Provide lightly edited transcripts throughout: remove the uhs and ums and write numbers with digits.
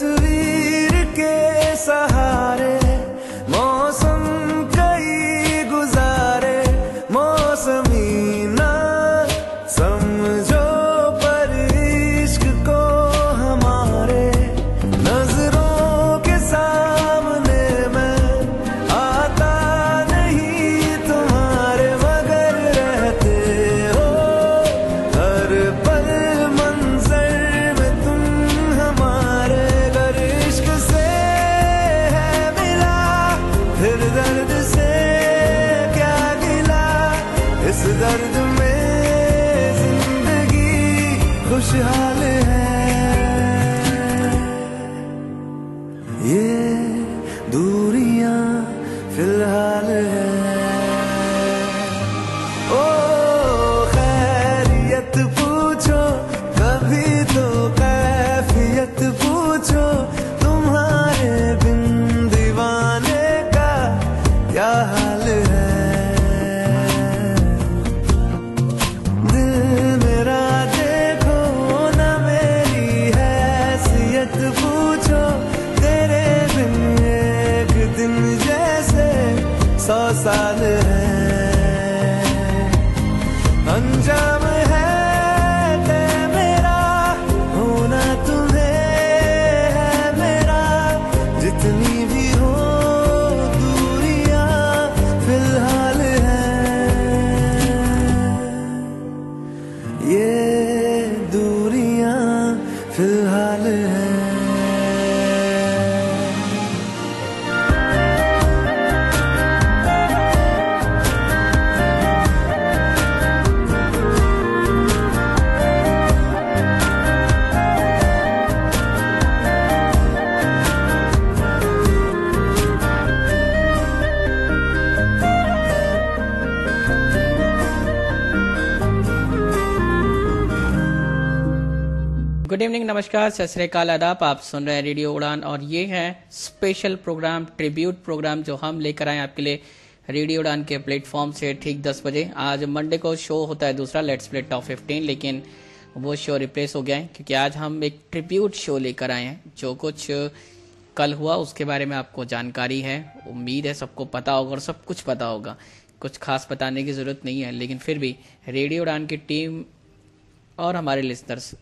तस्वीर के सहारे मौसम कई गुजारे, मौसमी ना समझो पर इश्क को हमारे, नजरों के सामने मैं आता नहीं तुम्हारे, मगर रहते हो हर पल मंजर में तुम हमारे। अगर इश्क से है मिला फिर दर्द से क्या गिला, इस दर्द में जिंदगी खुशहाल है। ये दूरियां फिलहाल है। ओ खैरियत पूछो कभी तो कैफियत पूछो, तुम्हारे बिन दीवाने का क्या हाल है। दिल मेरा देखो ना मेरी हैसियत पूछो, तेरे बिन एक दिन जैसे 100 साल है। अंजाम है तय मेरा होना तुम्हें है मेरा, जितनी भी हो दूरियां फिलहाल है। ये दूरियां फिलहाल है। गुड इवनिंग, नमस्कार, सत श्री अकाल, आदाब। आप सुन रहे हैं रेडियो उड़ान और ये है स्पेशल प्रोग्राम, ट्रिब्यूट प्रोग्राम जो हम लेकर आए आपके लिए रेडियो उड़ान के प्लेटफॉर्म से ठीक 10 बजे। आज मंडे को शो होता है दूसरा, लेट्स प्ले टॉप 15, लेकिन वो शो रिप्लेस हो गया है क्योंकि आज हम एक ट्रिब्यूट शो लेकर आए हैं। जो कुछ कल हुआ उसके बारे में आपको जानकारी है, उम्मीद है सबको पता होगा और सब कुछ पता होगा, कुछ खास बताने की जरूरत नहीं है। लेकिन फिर भी रेडियो उड़ान की टीम और हमारे लिसनर्स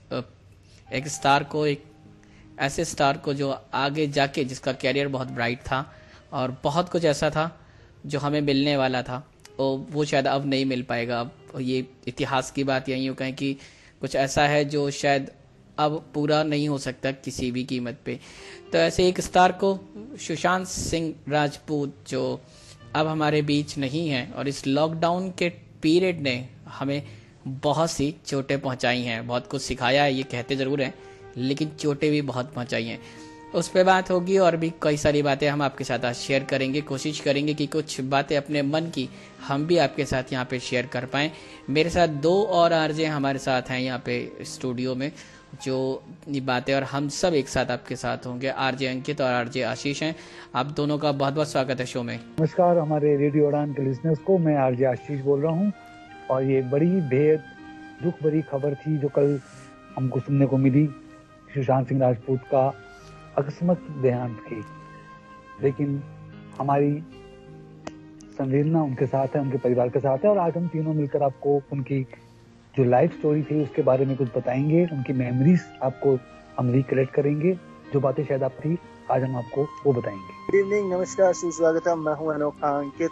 एक स्टार को, एक ऐसे स्टार को जो आगे जाके जिसका कैरियर बहुत ब्राइट था और बहुत कुछ ऐसा था जो हमें मिलने वाला था, वो शायद अब नहीं मिल पाएगा। अब ये इतिहास की बात यही हो कहें कि कुछ ऐसा है जो शायद अब पूरा नहीं हो सकता किसी भी कीमत पे। तो ऐसे एक स्टार को, सुशांत सिंह राजपूत, जो अब हमारे बीच नहीं है और इस लॉकडाउन के पीरियड ने हमें बहुत सी चोटें पहुंचाई हैं, बहुत कुछ सिखाया है, ये कहते ज़रूर हैं, लेकिन चोटें भी बहुत पहुंचाई हैं। उस पर बात होगी और भी कई सारी बातें हम आपके साथ आज शेयर करेंगे। कोशिश करेंगे कि कुछ बातें अपने मन की हम भी आपके साथ यहाँ पे शेयर कर पाएँ। मेरे साथ 2 और आरजे हमारे साथ हैं यहाँ पे स्टूडियो में, जो ये बातें और हम सब एक साथ आपके साथ होंगे। आरजे अंकित और आरजे आशीष हैं। आप दोनों का बहुत बहुत स्वागत है शो में। नमस्कार हमारे रेडियो उड़ान के लिसनर्स को, मैं आरजे आशीष बोल रहा हूँ। और ये बड़ी बेहद दुख भरी खबर थी जो कल हमको सुनने को मिली, सुशांत सिंह राजपूत का अकस्मात देहांत की। लेकिन हमारी संवेदना उनके साथ है, उनके परिवार के साथ है। और आज हम तीनों मिलकर आपको उनकी जो लाइफ स्टोरी थी उसके बारे में कुछ बताएंगे, उनकी मेमोरीज आपको हम रिकलेक्ट करेंगे, जो बातें शायद आप थी आज हम आपको वो बताएंगे। गुड इवनिंग, नमस्कार, सुस्वागतम। मैं हूं अनोखा अंकित।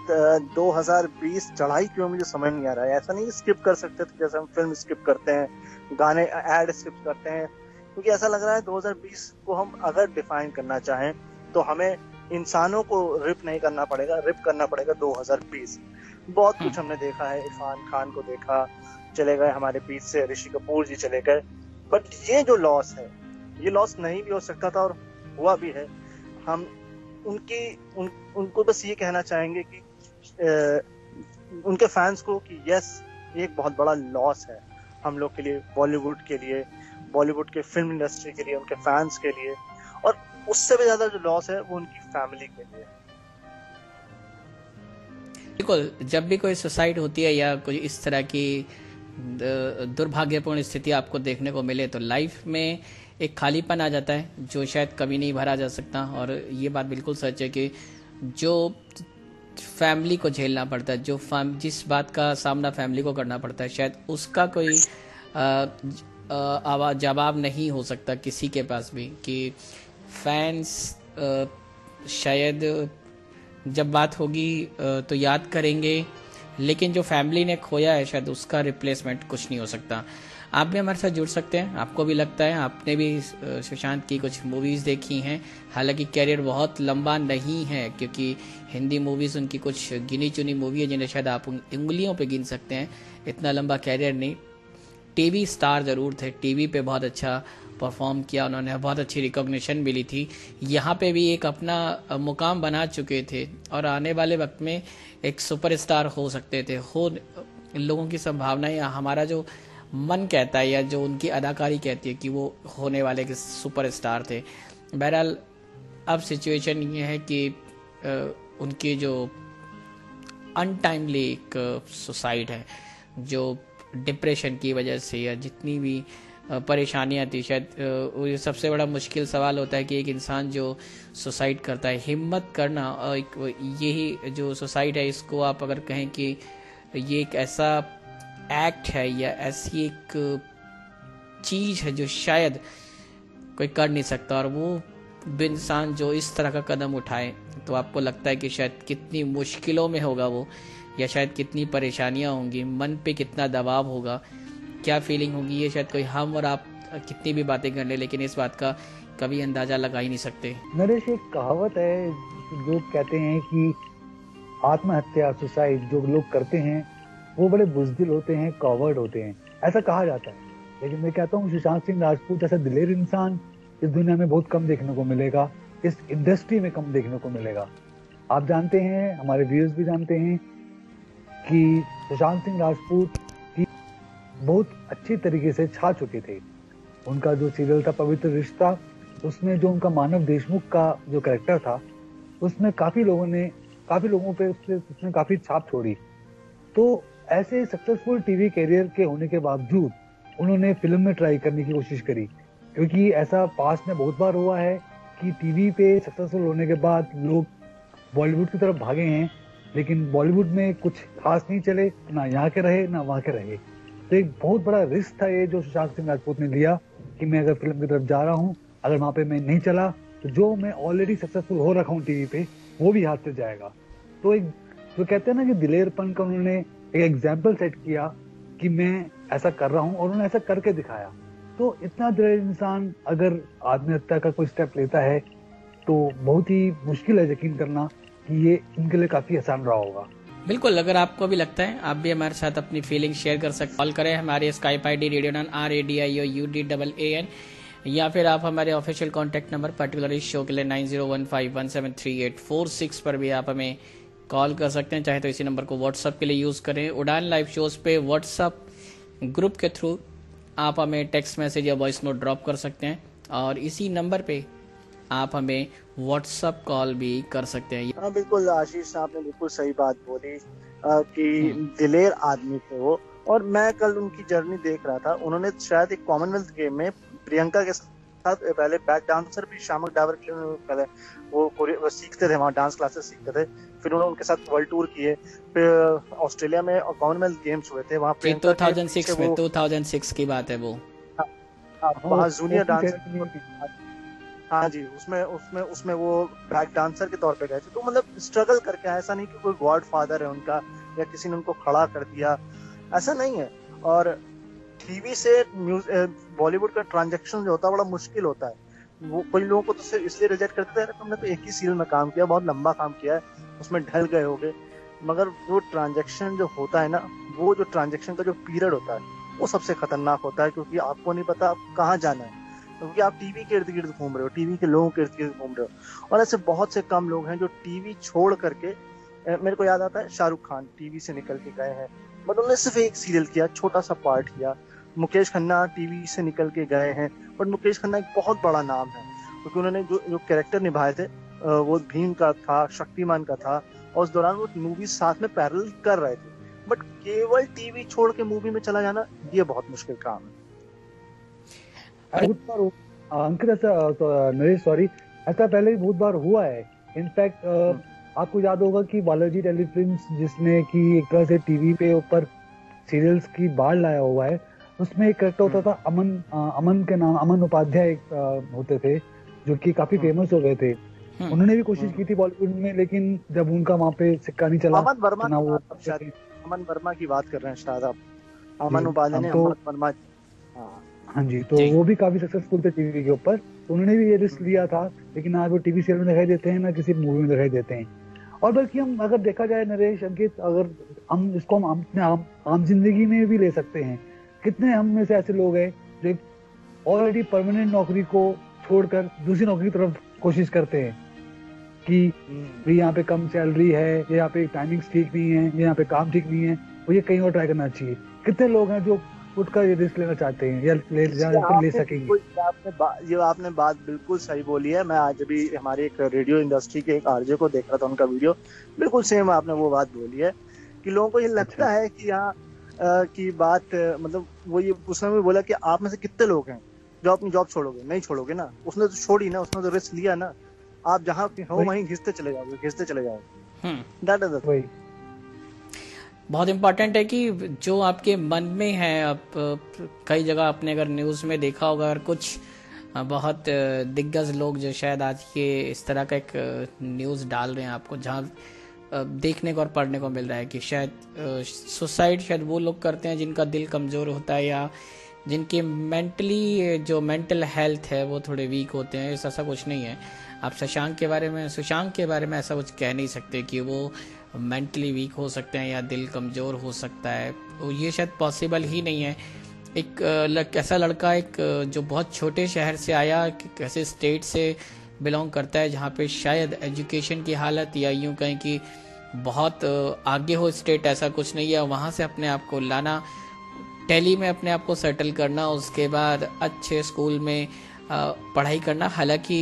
2020 चढ़ाई क्यों मुझे समझ नहीं आ रहा है। ऐसा नहीं स्किप कर सकते थे जैसे हम फिल्म स्किप करते हैं, गाने एड स्किप करते हैं, क्योंकि ऐसा लग रहा है 2020 को हम अगर डिफाइन करना चाहें तो हमें इंसानों को रिप नहीं करना पड़ेगा, रिप करना पड़ेगा 2020। बहुत कुछ हमने देखा है, इरफान खान को देखा, चले गए हमारे बीच से ऋषि कपूर जी चले गए, बट ये जो लॉस है ये लॉस नहीं भी हो सकता था और हुआ भी है। हम उनको बस ये कहना चाहेंगे कि उनके फैंस को कि यस, एक बहुत बड़ा लॉस है हम लोग के लिए, बॉलीवुड के लिए, बॉलीवुड के फिल्म इंडस्ट्री के लिए, उनके फैंस के लिए, और उससे भी ज्यादा जो लॉस है वो उनकी फैमिली के लिए। बिल्कुल, जब भी कोई सुसाइड होती है या कोई इस तरह की दुर्भाग्यपूर्ण स्थिति आपको देखने को मिले तो लाइफ में एक खालीपन आ जाता है जो शायद कभी नहीं भरा जा सकता। और ये बात बिल्कुल सच है कि जो फैमिली को झेलना पड़ता है, जिस बात का सामना फैमिली को करना पड़ता है, शायद उसका कोई जवाब नहीं हो सकता किसी के पास भी। कि फैंस शायद जब बात होगी तो याद करेंगे, लेकिन जो फैमिली ने खोया है शायद उसका रिप्लेसमेंट कुछ नहीं हो सकता। आप भी हमारे साथ जुड़ सकते हैं। आपको भी लगता है, आपने भी सुशांत की कुछ मूवीज़ देखी हैं, हालांकि कैरियर बहुत लंबा नहीं है, क्योंकि हिंदी मूवीज़ उनकी कुछ गिनी चुनी मूवी है जिन्हें शायद आप उंगलियों पे गिन सकते हैं, इतना लंबा कैरियर नहीं। टीवी स्टार ज़रूर थे, टीवी पे बहुत अच्छा परफॉर्म किया उन्होंने, बहुत अच्छी रिकॉग्निशन मिली थी, यहाँ पे भी एक अपना मुकाम बना चुके थे और आने वाले वक्त में एक सुपरस्टार हो सकते थे। लोगों की संभावनाएं, हमारा जो मन कहता है या जो उनकी अदाकारी कहती है कि वो होने वाले के सुपरस्टार थे। बहरहाल अब सिचुएशन ये है कि उनकी जो अनटाइमली एक सुसाइड है, जो डिप्रेशन की वजह से या जितनी भी परेशानियां थी, शायद सबसे बड़ा मुश्किल सवाल होता है कि एक इंसान जो सुसाइड करता है, हिम्मत करना। यही जो सुसाइड है, इसको आप अगर कहें कि ये एक ऐसा एक्ट है या ऐसी एक चीज है जो शायद कोई कर नहीं सकता, और वो इंसान जो इस तरह का कदम उठाए, तो आपको लगता है कि शायद कितनी मुश्किलों में होगा वो, या शायद कितनी परेशानियां होंगी, मन पे कितना दबाव होगा, क्या फीलिंग होगी, ये शायद कोई हम और आप कितनी भी बातें कर ले, लेकिन इस बात का कभी अंदाजा लगा ही नहीं सकते। नरेश, एक कहावत है, लोग कहते हैं कि आत्महत्या, सुसाइड जो लोग करते हैं वो बड़े बुज़दिल होते हैं, कॉवर्ड होते हैं, ऐसा कहा जाता है। लेकिन मैं कहता हूँ सुशांत सिंह राजपूत जैसा दिलेर इंसान इस दुनिया में बहुत कम देखने को मिलेगा, इस इंडस्ट्री में कम देखने को मिलेगा। आप जानते हैं, हमारे व्यूअर्स भी जानते हैं कि सुशांत सिंह राजपूत की बहुत अच्छी तरीके से छा चुके थे। उनका जो सीरियल था पवित्र रिश्ता, उसमें जो उनका मानव देशमुख का जो कैरेक्टर था, उसमें काफी लोगों पे उसने काफी छाप छोड़ी। तो ऐसे सक्सेसफुल टीवी कैरियर के होने के बावजूद उन्होंने फिल्म में ट्राई करने की कोशिश करी, क्योंकि ऐसा पास्ट में बहुत बार हुआ है कि टीवी पे सक्सेसफुल होने के बाद लोग बॉलीवुड की तरफ भागे हैं, लेकिन बॉलीवुड में कुछ खास नहीं चले, ना यहाँ के रहे ना वहाँ के रहे। तो एक बहुत बड़ा रिस्क था ये जो सुशांत सिंह राजपूत ने लिया कि मैं अगर फिल्म की तरफ जा रहा हूँ, अगर वहाँ पे मैं नहीं चला तो जो मैं ऑलरेडी सक्सेसफुल हो रखा हूँ टीवी पे, वो भी हाथ से जाएगा। तो एक जो कहते हैं ना कि दिलेरपन का उन्होंने एक एग्जाम्पल सेट किया कि मैं ऐसा कर रहा हूँ, और उन्होंने ऐसा करके दिखाया। तो इतना दिलेर इंसान अगर आत्महत्या का कोई स्टेप लेता है तो बहुत ही मुश्किल है यकीन करना कि ये इनके लिए काफी आसान रहा होगा। बिल्कुल, अगर आपको भी लगता है, आप भी हमारे साथ अपनी फीलिंग शेयर कर सकते, कॉल करें हमारे स्काइप ID रेडियोडान RADIOUDAAN, या फिर आप हमारे ऑफिशियल कॉन्टैक्ट नंबर पर्टिकुलर इस शो के लिए 9015173846 पर भी आप हमें कॉल कर सकते हैं। चाहे तो इसी नंबर को व्हाट्सएप के लिए यूज करें। उड़ान लाइव शोज पे व्हाट्सएप ग्रुप के थ्रू आप हमें टेक्स्ट मैसेज या वॉइस नोट ड्रॉप कर सकते हैं, और इसी नंबर पे आप हमें व्हाट्सएप कॉल भी कर सकते हैं। हाँ बिल्कुल आशीष, आपने बिल्कुल सही बात बोली कि दिलेर आदमी थे वो। और मैं कल उनकी जर्नी देख रहा था, उन्होंने शायद एक कॉमनवेल्थ गेम में प्रियंका के साथ पहले बैक डांसर भी शामक डावर के लिए पहले वो सीखते थे, वहाँ डांस क्लासेस सीखते थे, फिर उन्होंने उनके साथ वर्ल्ड टूर किए, फिर ऑस्ट्रेलिया में कॉमनवेल्थ गेम्स हुए थे, वहाँ 2006 की बात है वो। वहाँ जूनियर डांसर, हाँ जी, उसमें वो बैक डांसर के तौर पे गए थे। तो मतलब स्ट्रगल करके, ऐसा नहीं कि कोई गॉड फादर है उनका या किसी ने उनको खड़ा कर दिया, ऐसा नहीं है। और टीवी से बॉलीवुड का ट्रांजैक्शन जो होता है बड़ा मुश्किल होता है। वो कोई लोगों को तो सिर्फ इसलिए रिजेक्ट करते हैं, तुमने तो एक ही सीरियल में काम किया, बहुत लंबा काम किया है, उसमें ढल गए होगे। मगर वो ट्रांजैक्शन जो होता है ना, वो जो ट्रांजैक्शन का जो पीरियड होता है वो सबसे खतरनाक होता है, क्योंकि आपको नहीं पता आप कहाँ जाना है, क्योंकि आप टीवी के इर्द गिर्द घूम रहे हो, टीवी के लोगों के इर्द गिर्द घूम रहे हो। और ऐसे बहुत से कम लोग हैं जो टीवी छोड़ करके, मेरे को याद आता है शाहरुख खान टीवी से निकल के गए हैं, बट उन्होंने सिर्फ एक सीरियल किया, छोटा सा पार्ट किया। मुकेश खन्ना टीवी से निकल के गए हैं, बट मुकेश खन्ना एक बहुत बड़ा नाम है, क्योंकि उन्होंने जो कैरेक्टर निभाए थे वो भीम का था, शक्तिमान का था, और उस दौरान वो मूवी साथ में पैरेलल कर रहे थे। बट केवल टीवी छोड़ के मूवी में चला जाना, ये बहुत मुश्किल काम है। अंकित ऐसा तो नरेश सॉरी, ऐसा पहले भी बहुत बार हुआ है। इनफैक्ट आपको याद होगा कि बालाजी टेलीफिल्म्स जिसने कि एक तरह से टीवी पे ऊपर सीरियल्स की बाढ़ लाया हुआ है, उसमें एक कैरेक्टर होता था अमन के नाम, अमन उपाध्याय होते थे जो कि काफी फेमस हो गए थे। उन्होंने भी कोशिश की थी बॉलीवुड में, लेकिन जब उनका वहाँ पे सिक्का नहीं चला, अमन वर्मा ना वो अमन वर्मा की बात कर रहे हैं शायद आप, अमन उपाध्याय ने अमन वर्मा। हाँ जी, तो वो भी काफी सक्सेसफुल थे टीवी के ऊपर, तो उन्होंने भी ये रिस्क लिया था, लेकिन आज वो टीवी सीरियल में दिखाई देते हैं ना किसी मूवी में दिखाई देते हैं। और बल्कि हम अगर देखा जाए नरेश, अंकित, अगर हम इसको हम अपने आम जिंदगी में भी ले सकते हैं, कितने हम में से ऐसे लोग हैं जो ऑलरेडी परमानेंट नौकरी को छोड़कर दूसरी नौकरी की तरफ कोशिश करते हैं कि भाई यहाँ पे कम सैलरी है, यहाँ पे टाइमिंग्स ठीक नहीं है, यहाँ पे काम ठीक नहीं है, मुझे कहीं और ट्राई करना चाहिए। कितने लोग हैं जो उठकर ये रिस्क लेना चाहते हैं या ले सकेंगे? ये आपने बात बिल्कुल सही बोली है। मैं आज भी हमारे एक रेडियो इंडस्ट्री के एक आरजे को देख रहा था, उनका वीडियो, बिल्कुल सेम आपने वो बात बोली है कि लोगों को ये लगता है कि यहाँ की बात, मतलब वो ये उसने भी बोला कि आप में से कितने लोग हैं जो अपनी जॉब छोड़ोगे? नहीं छोड़ोगे ना, उसने तो छोड़ी ना, उसने तो रिस्क लिया ना। आप जहाँ हो वहीं घिसते चले जाओगे। दैट इज वही बहुत इम्पोर्टेंट है कि जो आपके मन में है। अब कई जगह आपने अगर न्यूज़ में देखा होगा, अगर कुछ बहुत दिग्गज लोग जो शायद आज ये इस तरह का एक न्यूज़ डाल रहे हैं आपको, जहाँ देखने को और पढ़ने को मिल रहा है कि शायद सुसाइड शायद वो लोग करते हैं जिनका दिल कमज़ोर होता है या जिनके मेंटली जो मेंटल हेल्थ है वो थोड़े वीक होते हैं। ऐसा कुछ नहीं है। आप सुशांत के बारे में ऐसा कुछ कह नहीं सकते कि वो मेंटली वीक हो सकते हैं या दिल कमज़ोर हो सकता है, ये शायद पॉसिबल ही नहीं है। एक ऐसा लड़का एक जो बहुत छोटे शहर से आया, कैसे स्टेट से बिलोंग करता है जहाँ पे शायद एजुकेशन की हालत या यूँ कहें कि बहुत आगे हो स्टेट, ऐसा कुछ नहीं है। वहाँ से अपने आप को लाना, दिल्ली में अपने आप को सेटल करना, उसके बाद अच्छे स्कूल में पढ़ाई करना। हालांकि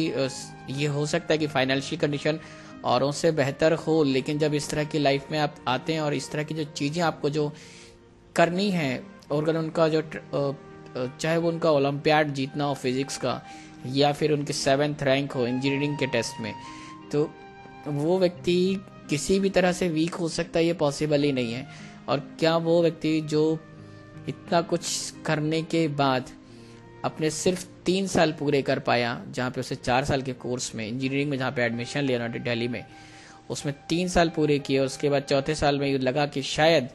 ये हो सकता है कि फाइनेंशियल कंडीशन औरों से बेहतर हो, लेकिन जब इस तरह की लाइफ में आप आते हैं और इस तरह की जो चीज़ें आपको जो करनी है, और अगर उनका जो चाहे वो उनका ओलंपियाड जीतना हो फिजिक्स का या फिर उनके 7th रैंक हो इंजीनियरिंग के टेस्ट में, तो वो व्यक्ति किसी भी तरह से वीक हो सकता है, ये पॉसिबल ही नहीं है। और क्या वो व्यक्ति जो इतना कुछ करने के बाद अपने सिर्फ 3 साल पूरे कर पाया, जहाँ पे उसे 4 साल के कोर्स में इंजीनियरिंग में जहाँ पे एडमिशन लिया ना दिल्ली में, उसमें 3 साल पूरे किए। उसके बाद चौथे साल में ये लगा कि शायद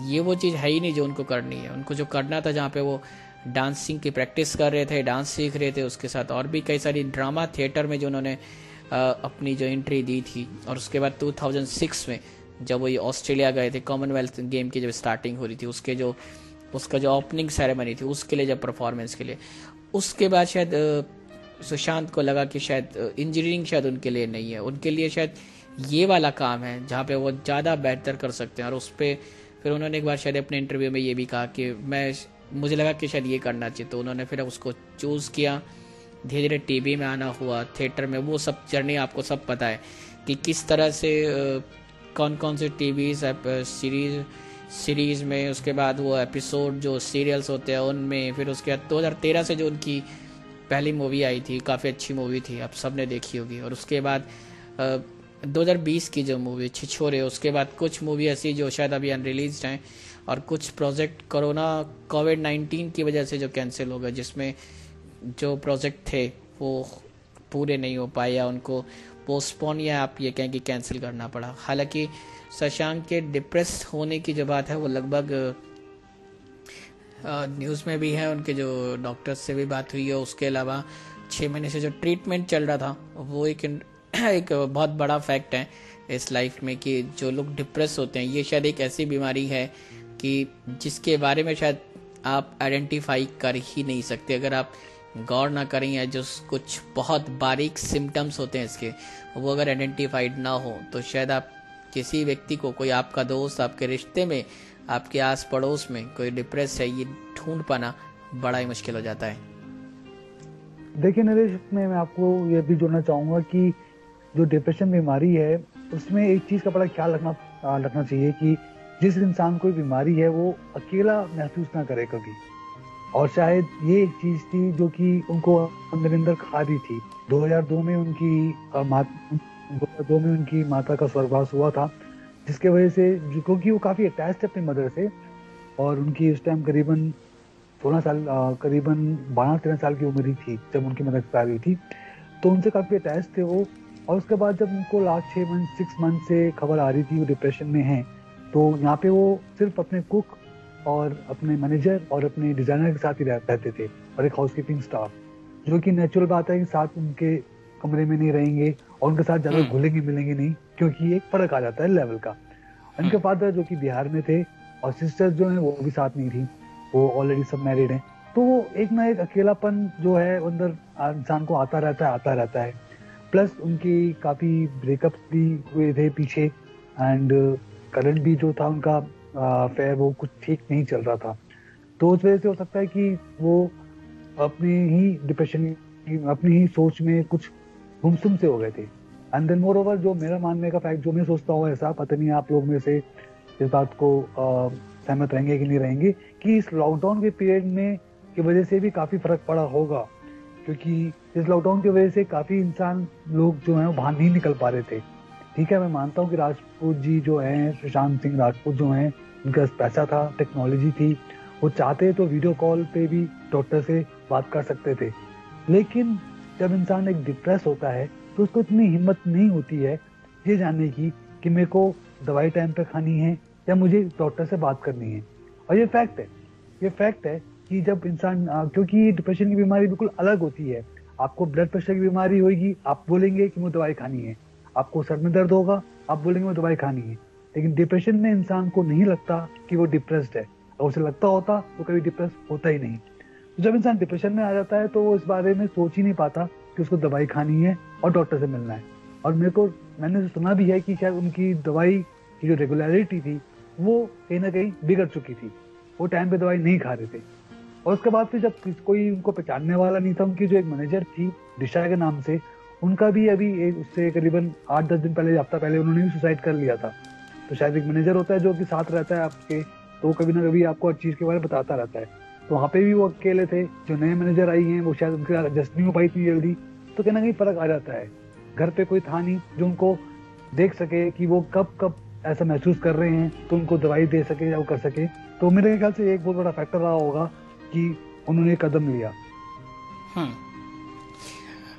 ये वो चीज़ है ही नहीं जो उनको करनी है। उनको जो करना था, जहाँ पे वो डांसिंग की प्रैक्टिस कर रहे थे, डांस सीख रहे थे, उसके साथ और भी कई सारी ड्रामा थिएटर में जो उन्होंने अपनी जो एंट्री दी थी। और उसके बाद 2006 में जब वो ये ऑस्ट्रेलिया गए थे, कॉमनवेल्थ गेम की जब स्टार्टिंग हो रही थी, उसका जो ओपनिंग सेरेमनी थी उसके लिए, जब परफॉर्मेंस के लिए, उसके बाद शायद सुशांत को लगा कि शायद इंजीनियरिंग शायद उनके लिए नहीं है, उनके लिए शायद ये वाला काम है जहाँ पे वो ज़्यादा बेहतर कर सकते हैं। और उस पर फिर उन्होंने एक बार शायद अपने इंटरव्यू में ये भी कहा कि मुझे लगा कि शायद ये करना चाहिए, तो उन्होंने फिर उसको चूज़ किया। धीरे धीरे टीवी में आना हुआ, थिएटर में, वो सब जर्नी आपको सब पता है कि किस तरह से कौन कौन से टीवी सीरीज़ में, उसके बाद वो एपिसोड जो सीरियल्स होते हैं उनमें, फिर उसके बाद 2013 से जो उनकी पहली मूवी आई थी, काफ़ी अच्छी मूवी थी, आप सब ने देखी होगी। और उसके बाद 2020 की जो मूवी छिछोरे, उसके बाद कुछ मूवी ऐसी जो शायद अभी अनरिलीज्ड हैं, और कुछ प्रोजेक्ट कोविड-19 की वजह से जो कैंसिल हो गए, जिसमें जो प्रोजेक्ट थे वो पूरे नहीं हो पाए या उनको पोस्टपोन या आप ये कहें कि कैंसिल करना पड़ा। हालांकि शशांक के डिप्रेस होने की जो बात है वो लगभग न्यूज़ में भी है, उनके जो डॉक्टर्स से भी बात हुई है। उसके अलावा 6 महीने से जो ट्रीटमेंट चल रहा था वो एक बहुत बड़ा फैक्ट है इस लाइफ में कि जो लोग डिप्रेस होते हैं, ये शायद एक ऐसी बीमारी है कि जिसके बारे में शायद आप आइडेंटिफाई कर ही नहीं सकते अगर आप गौर ना करें, या जो कुछ बहुत बारीक सिम्टम्स होते हैं इसके, वो अगर आइडेंटिफाइड ना हो, तो शायद आप किसी व्यक्ति को, कोई आपका दोस्त, आपके रिश्ते में, आपके आस पड़ोस में कोई डिप्रेस है, ये ढूंढ पाना बड़ा ही मुश्किल हो जाता है। देखिए नरेश, मैं आपको ये भी जोड़ना चाहूँगा कि जो डिप्रेशन बीमारी है उसमें एक चीज़ का बड़ा ख्याल रखना चाहिए कि जिस इंसान को बीमारी है वो अकेला महसूस ना करे कभी। और शायद ये एक चीज थी जो कि उनको अंदर अंदर खा रही थी। 2002 में उनकी माता का स्वर्गवास हुआ था, जिसके वजह से, क्योंकि वो काफी अटैच थे अपनी मदर से, और उनकी उस टाइम करीबन 12-13 साल की उम्र ही थी जब उनकी मदर एक्सपायर हुई थी, तो उनसे काफी अटैच थे वो। और उसके बाद जब उनको लास्ट 6 मंथ से खबर आ रही थी वो डिप्रेशन में हैं, तो यहाँ पे वो सिर्फ अपने कुक और अपने मैनेजर और अपने डिजाइनर के साथ ही रहते थे, और एक हाउसकीपिंग स्टाफ, जो कि नेचुरल बात है कि साथ उनके कमरे में नहीं रहेंगे और उनके साथ ज्यादा घुलेंगे मिलेंगे नहीं, क्योंकि एक फर्क आ जाता है लेवल का। उनके फादर जो कि बिहार में थे, और सिस्टर्स जो है वो भी साथ नहीं थी, वो ऑलरेडी सब मैरिड हैं। तो एक ना एक अकेलापन जो है अंदर इंसान को आता रहता है। प्लस उनकी काफी ब्रेकअप्स भी हुए थे पीछे, एंड करंट भी जो था उनका अफेयर वो कुछ ठीक नहीं चल रहा था। तो उस वजह से हो सकता है कि वो अपनी ही डिप्रेशन, अपनी ही सोच में कुछ गुमसुम से हो गए थे। एंड देन मोर ओवर, जो मेरा मानने का फैक्ट, जो मैं सोचता हूँ ऐसा, पता नहीं आप लोग में से इस बात को सहमत रहेंगे कि नहीं रहेंगे, कि इस लॉकडाउन के पीरियड में की वजह से भी काफी फर्क पड़ा होगा, क्योंकि इस लॉकडाउन की वजह से काफी इंसान लोग जो हैं वो बाहर नहीं निकल पा रहे थे। ठीक है, मैं मानता हूँ कि राजपूत जी जो हैं, सुशांत सिंह राजपूत जो हैं, उनके पास पैसा था, टेक्नोलॉजी थी, वो चाहते तो वीडियो कॉल पे भी डॉक्टर से बात कर सकते थे। लेकिन जब इंसान एक डिप्रेस होता है तो उसको इतनी हिम्मत नहीं होती है ये जानने की कि मेरे को दवाई टाइम पे खानी है या मुझे डॉक्टर से बात करनी है। और ये फैक्ट है कि जब इंसान, क्योंकि डिप्रेशन की बीमारी बिल्कुल अलग होती है। आपको ब्लड प्रेशर की बीमारी होगी, आप बोलेंगे कि मुझे दवाई खानी है। आपको सर में दर्द होगा, आप बोलेंगे मुझे दवाई खानी है। लेकिन डिप्रेशन में इंसान को नहीं लगता कि वो डिप्रेस्ड है, और उसे लगता होता तो कभी डिप्रेस होता ही नहीं। तो जब इंसान डिप्रेशन में आ जाता है तो वो इस बारे में सोच ही नहीं पाता कि उसको दवाई खानी है और डॉक्टर से मिलना है। और मैंने सुना भी है कि शायद उनकी दवाई की जो रेगुलरिटी थी वो कहीं ना कहीं बिगड़ चुकी थी, वो टाइम पे दवाई नहीं खा रहे थे। और उसके बाद फिर जब कोई उनको पहचानने वाला नहीं था, उनकी जो एक मैनेजर थी दिशा के नाम से, उनका भी अभी उससे करीबन 8-10 दिन पहले, हफ्ता पहले उन्होंने भी सुसाइड कर लिया था। तो शायद एक मैनेजर होता है जो कि साथ रहता है आपके, तो कभी ना कभी आपको हर चीज के बारे में बताता रहता है। तो वहाँ पे भी वो अकेले थे। जो नए मैनेजर आई हैं वो शायद उनके साथ एडजस्ट नहीं हो पाई इतनी जल्दी, तो कहीं ना कहीं फर्क आ जाता है। घर पे कोई था नहीं जो उनको देख सके कि वो कब ऐसा महसूस कर रहे हैं, तो उनको दवाई दे सके या वो कर सके। तो मेरे ख्याल से एक बहुत बड़ा फैक्टर रहा होगा कि उन्होंने कदम लिया।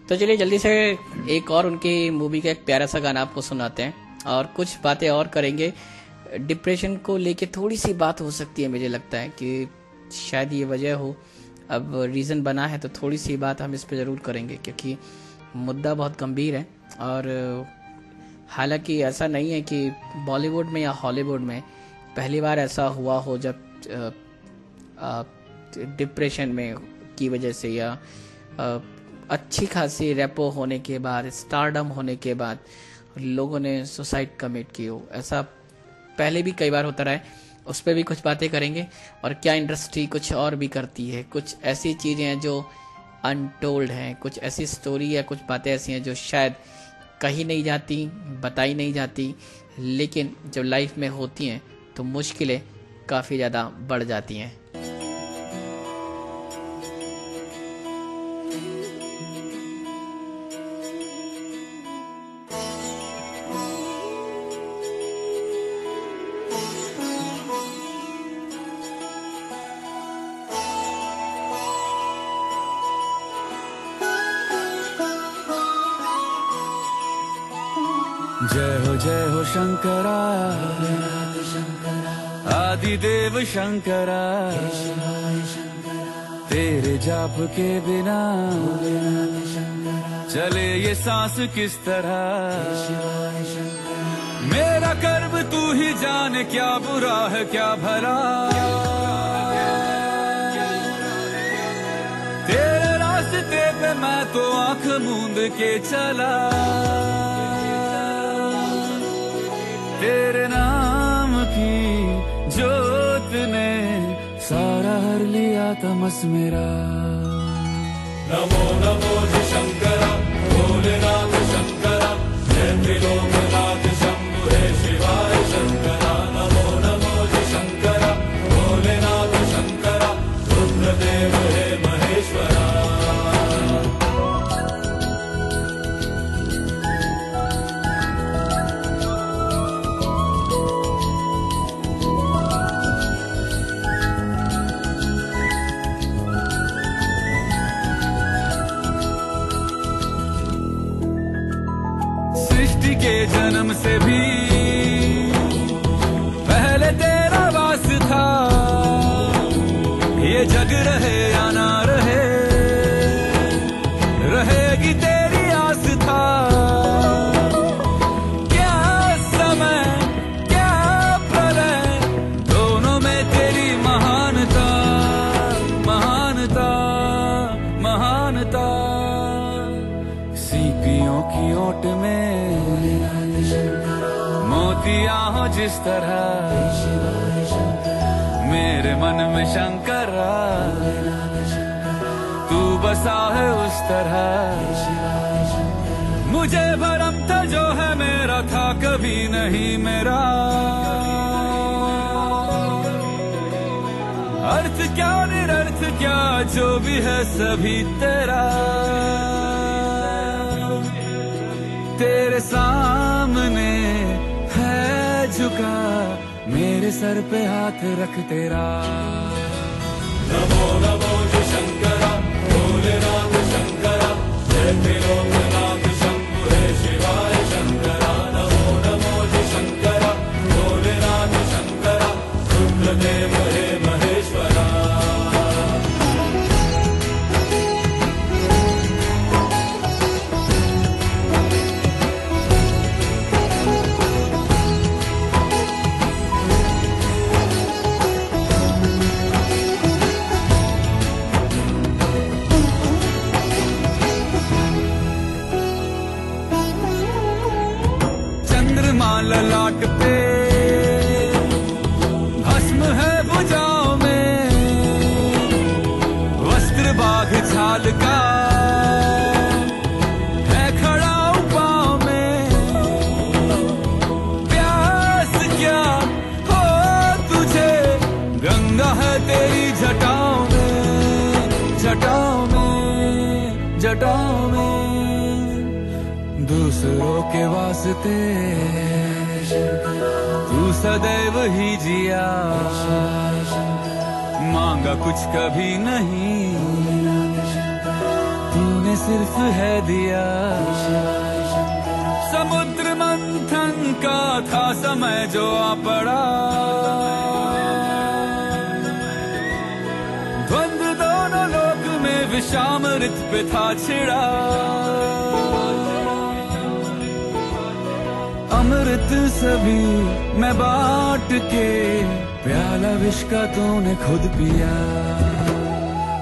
तो चलिए जल्दी से एक और उनकी मूवी का एक प्यारा सा गाना आपको सुनाते हैं और कुछ बातें और करेंगे। डिप्रेशन को लेके थोड़ी सी बात हो सकती है, मुझे लगता है कि शायद ये वजह हो, अब रीज़न बना है तो थोड़ी सी बात हम इस पे ज़रूर करेंगे, क्योंकि मुद्दा बहुत गंभीर है। और हालांकि ऐसा नहीं है कि बॉलीवुड में या हॉलीवुड में पहली बार ऐसा हुआ हो जब डिप्रेशन में की वजह से या अच्छी खासी रेपो होने के बाद, स्टारडम होने के बाद लोगों ने सुसाइड कमिट की हो। ऐसा पहले भी कई बार होता रहा है, उस पर भी कुछ बातें करेंगे। और क्या इंडस्ट्री कुछ और भी करती है, कुछ ऐसी चीज़ें हैं जो अनटोल्ड हैं, कुछ ऐसी स्टोरी या कुछ बातें ऐसी हैं जो शायद कहीं नहीं जाती, बताई नहीं जाती, लेकिन जब लाइफ में होती हैं तो मुश्किलें काफ़ी ज़्यादा बढ़ जाती हैं। जय हो शंकरा, आदिदेव शंकरा, तेरे जाप के बिना चले ये सांस किस तरह। मेरा कर्म तू ही जाने, क्या बुरा है क्या भला, तेरे रास्ते पे मैं तो आंख मूंद के चला। तेरे नाम की जोत ने सारा हर लिया तमस मेरा। नमो नमो जी शंकरा, भोलेनाथ शंकरा, जय त्रिलोकनाथ शंभु हे शिवाय शंकरा। नमो नमो जी शंकरा, भोलेनाथ शंकरा, रुद्रदेव के जन्म से भी पहले तेरा वास था। ये जग रहे या ना रहे, रहेगी तेरी आस था। क्या समय क्या प्रलय, दोनों में तेरी महानता, महानता, महानता। सीपियों की ओट में मोतियां हो जिस तरह, मेरे मन में शंकरा तू बसा है उस तरह। मुझे भरम था जो है मेरा था कभी नहीं मेरा, अर्थ क्या निरर्थ क्या जो भी है सभी तेरा। तेरे सामने है झुका मेरे सर पे हाथ रख तेरा। नमो नमो जी शंकरा, भोलेनाथ शंकरा, जय त्रिलोकनाथ शंभु हे शिवाय शंकरा। नमो नमो जी शंकरा, भोलेनाथ शंकरा, रुद्रदेव हे महेश्वरा। ललाट पे भस्म है भुजाओं में, वस्त्र बाघ छाल का है खड़ा पाँव में। प्यास क्या हो तुझे, गंगा है तेरी जटाओं में, जटाओं में, जटाओं में। दूसरों के वास्ते तू सदैव ही जिया, मांगा कुछ कभी नहीं, तूने सिर्फ है दिया। समुद्र मंथन का था समय जो आ पड़ा, द्वंद्व दोनों लोक में विषामृत पे था छिड़ा। अमृत सभी मैं बांट के, प्याला विष का तूने खुद पिया।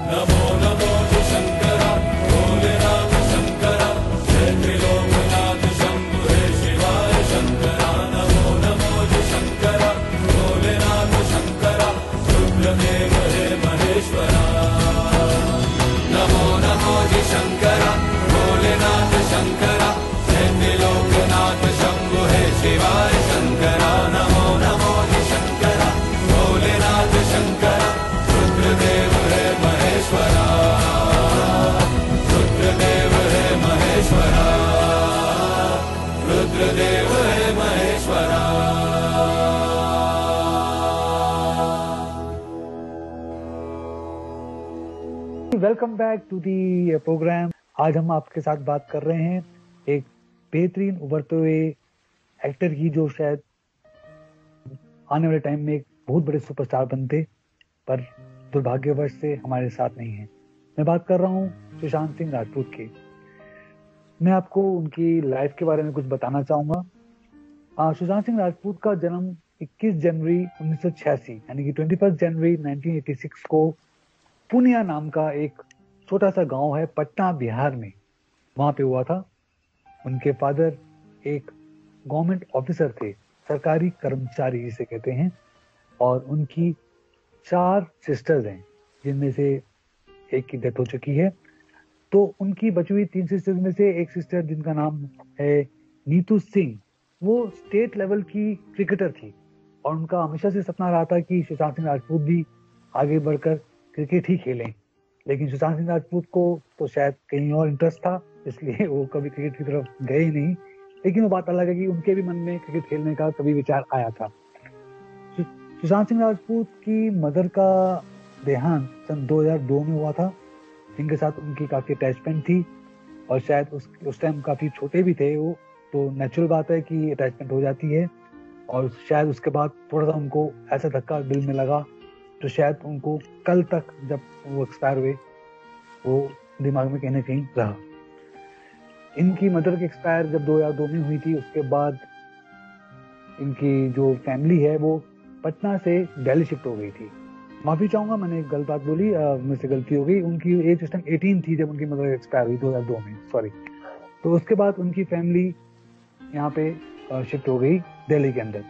नमो नमो जी शंकरा, भोलेनाथ शंकरा, जय त्रिलोकनाथ शंभु हे शिवाय शंकरा। नमो नमो जी शंकरा, भोलेनाथ शंकरा, रुद्रदेव हे महेश्वरा। नमो नमो जी शंकरा, भोलेनाथ शंकरा, जय त्रिलोकनाथ शंभु हे शिवाय शंकरा। नमो नमो जी शंकरा, भोलेनाथ शंकरा, रुद्रदेव हे महेश्वरा, रुद्रदेव हे महेश्वरा, रुद्रदेव हे Maheshwara. Welcome back to the program. आज हम आपके साथ बात कर रहे हैं एक बेहतरीन उभरते हुए एक्टर की, जो शायद आने वाले टाइम में एक बहुत बड़े सुपरस्टार बनते, पर दुर्भाग्यवश से हमारे साथ नहीं है। मैं बात कर रहा हूँ सुशांत सिंह राजपूत की। मैं आपको उनकी लाइफ के बारे में कुछ बताना चाहूंगा। सुशांत सिंह राजपूत का जन्म 21 जनवरी 1986 यानी कि 21 जनवरी 1986 को पुनिया नाम का एक छोटा सा गांव है पटना बिहार में, वहां पे हुआ था। उनके फादर एक गवर्नमेंट ऑफिसर थे, सरकारी कर्मचारी जिसे कहते हैं, और उनकी 4 सिस्टर्स हैं, जिनमें से एक की डेथ हो चुकी है। तो उनकी बची हुई 3 सिस्टर्स में से एक सिस्टर जिनका नाम है नीतू सिंह, वो स्टेट लेवल की क्रिकेटर थी, और उनका हमेशा से सपना रहा था कि सुशांत सिंह राजपूत भी आगे बढ़कर क्रिकेट ही खेलें। लेकिन सुशांत सिंह राजपूत को तो शायद कहीं और इंटरेस्ट था, इसलिए वो कभी क्रिकेट की तरफ गए ही नहीं। लेकिन वो बात अलग है कि उनके भी मन में क्रिकेट खेलने का कभी विचार आया था। सुशांत सिंह राजपूत की मदर का देहांत सन 2002 में हुआ था, जिनके साथ उनकी काफी अटैचमेंट थी, और शायद उस टाइम काफी छोटे भी थे वो, तो नेचुरल बात है कि अटैचमेंट हो जाती है। और शायद उसके बाद थोड़ा सा उनको ऐसा धक्का दिल में लगा तो शायद उनको कल तक जब वो एक्सपायर हुए वो दिमाग में कहीं ना कहीं रहा। इनकी मदर की एक्सपायर जब 2002 में हुई थी, उसके बाद इनकी जो फैमिली है वो पटना से दिल्ली शिफ्ट हो गई थी। माफी चाहूंगा, मैंने एक गलत बात बोली, मुझसे गलती हो गई। उनकी एज उस टाइम 18 थी जब उनकी मदर एक्सपायर हुई 2002 में, सॉरी। तो उसके बाद उनकी फैमिली यहाँ पे शिफ्ट हो गई दिल्ली के अंदर।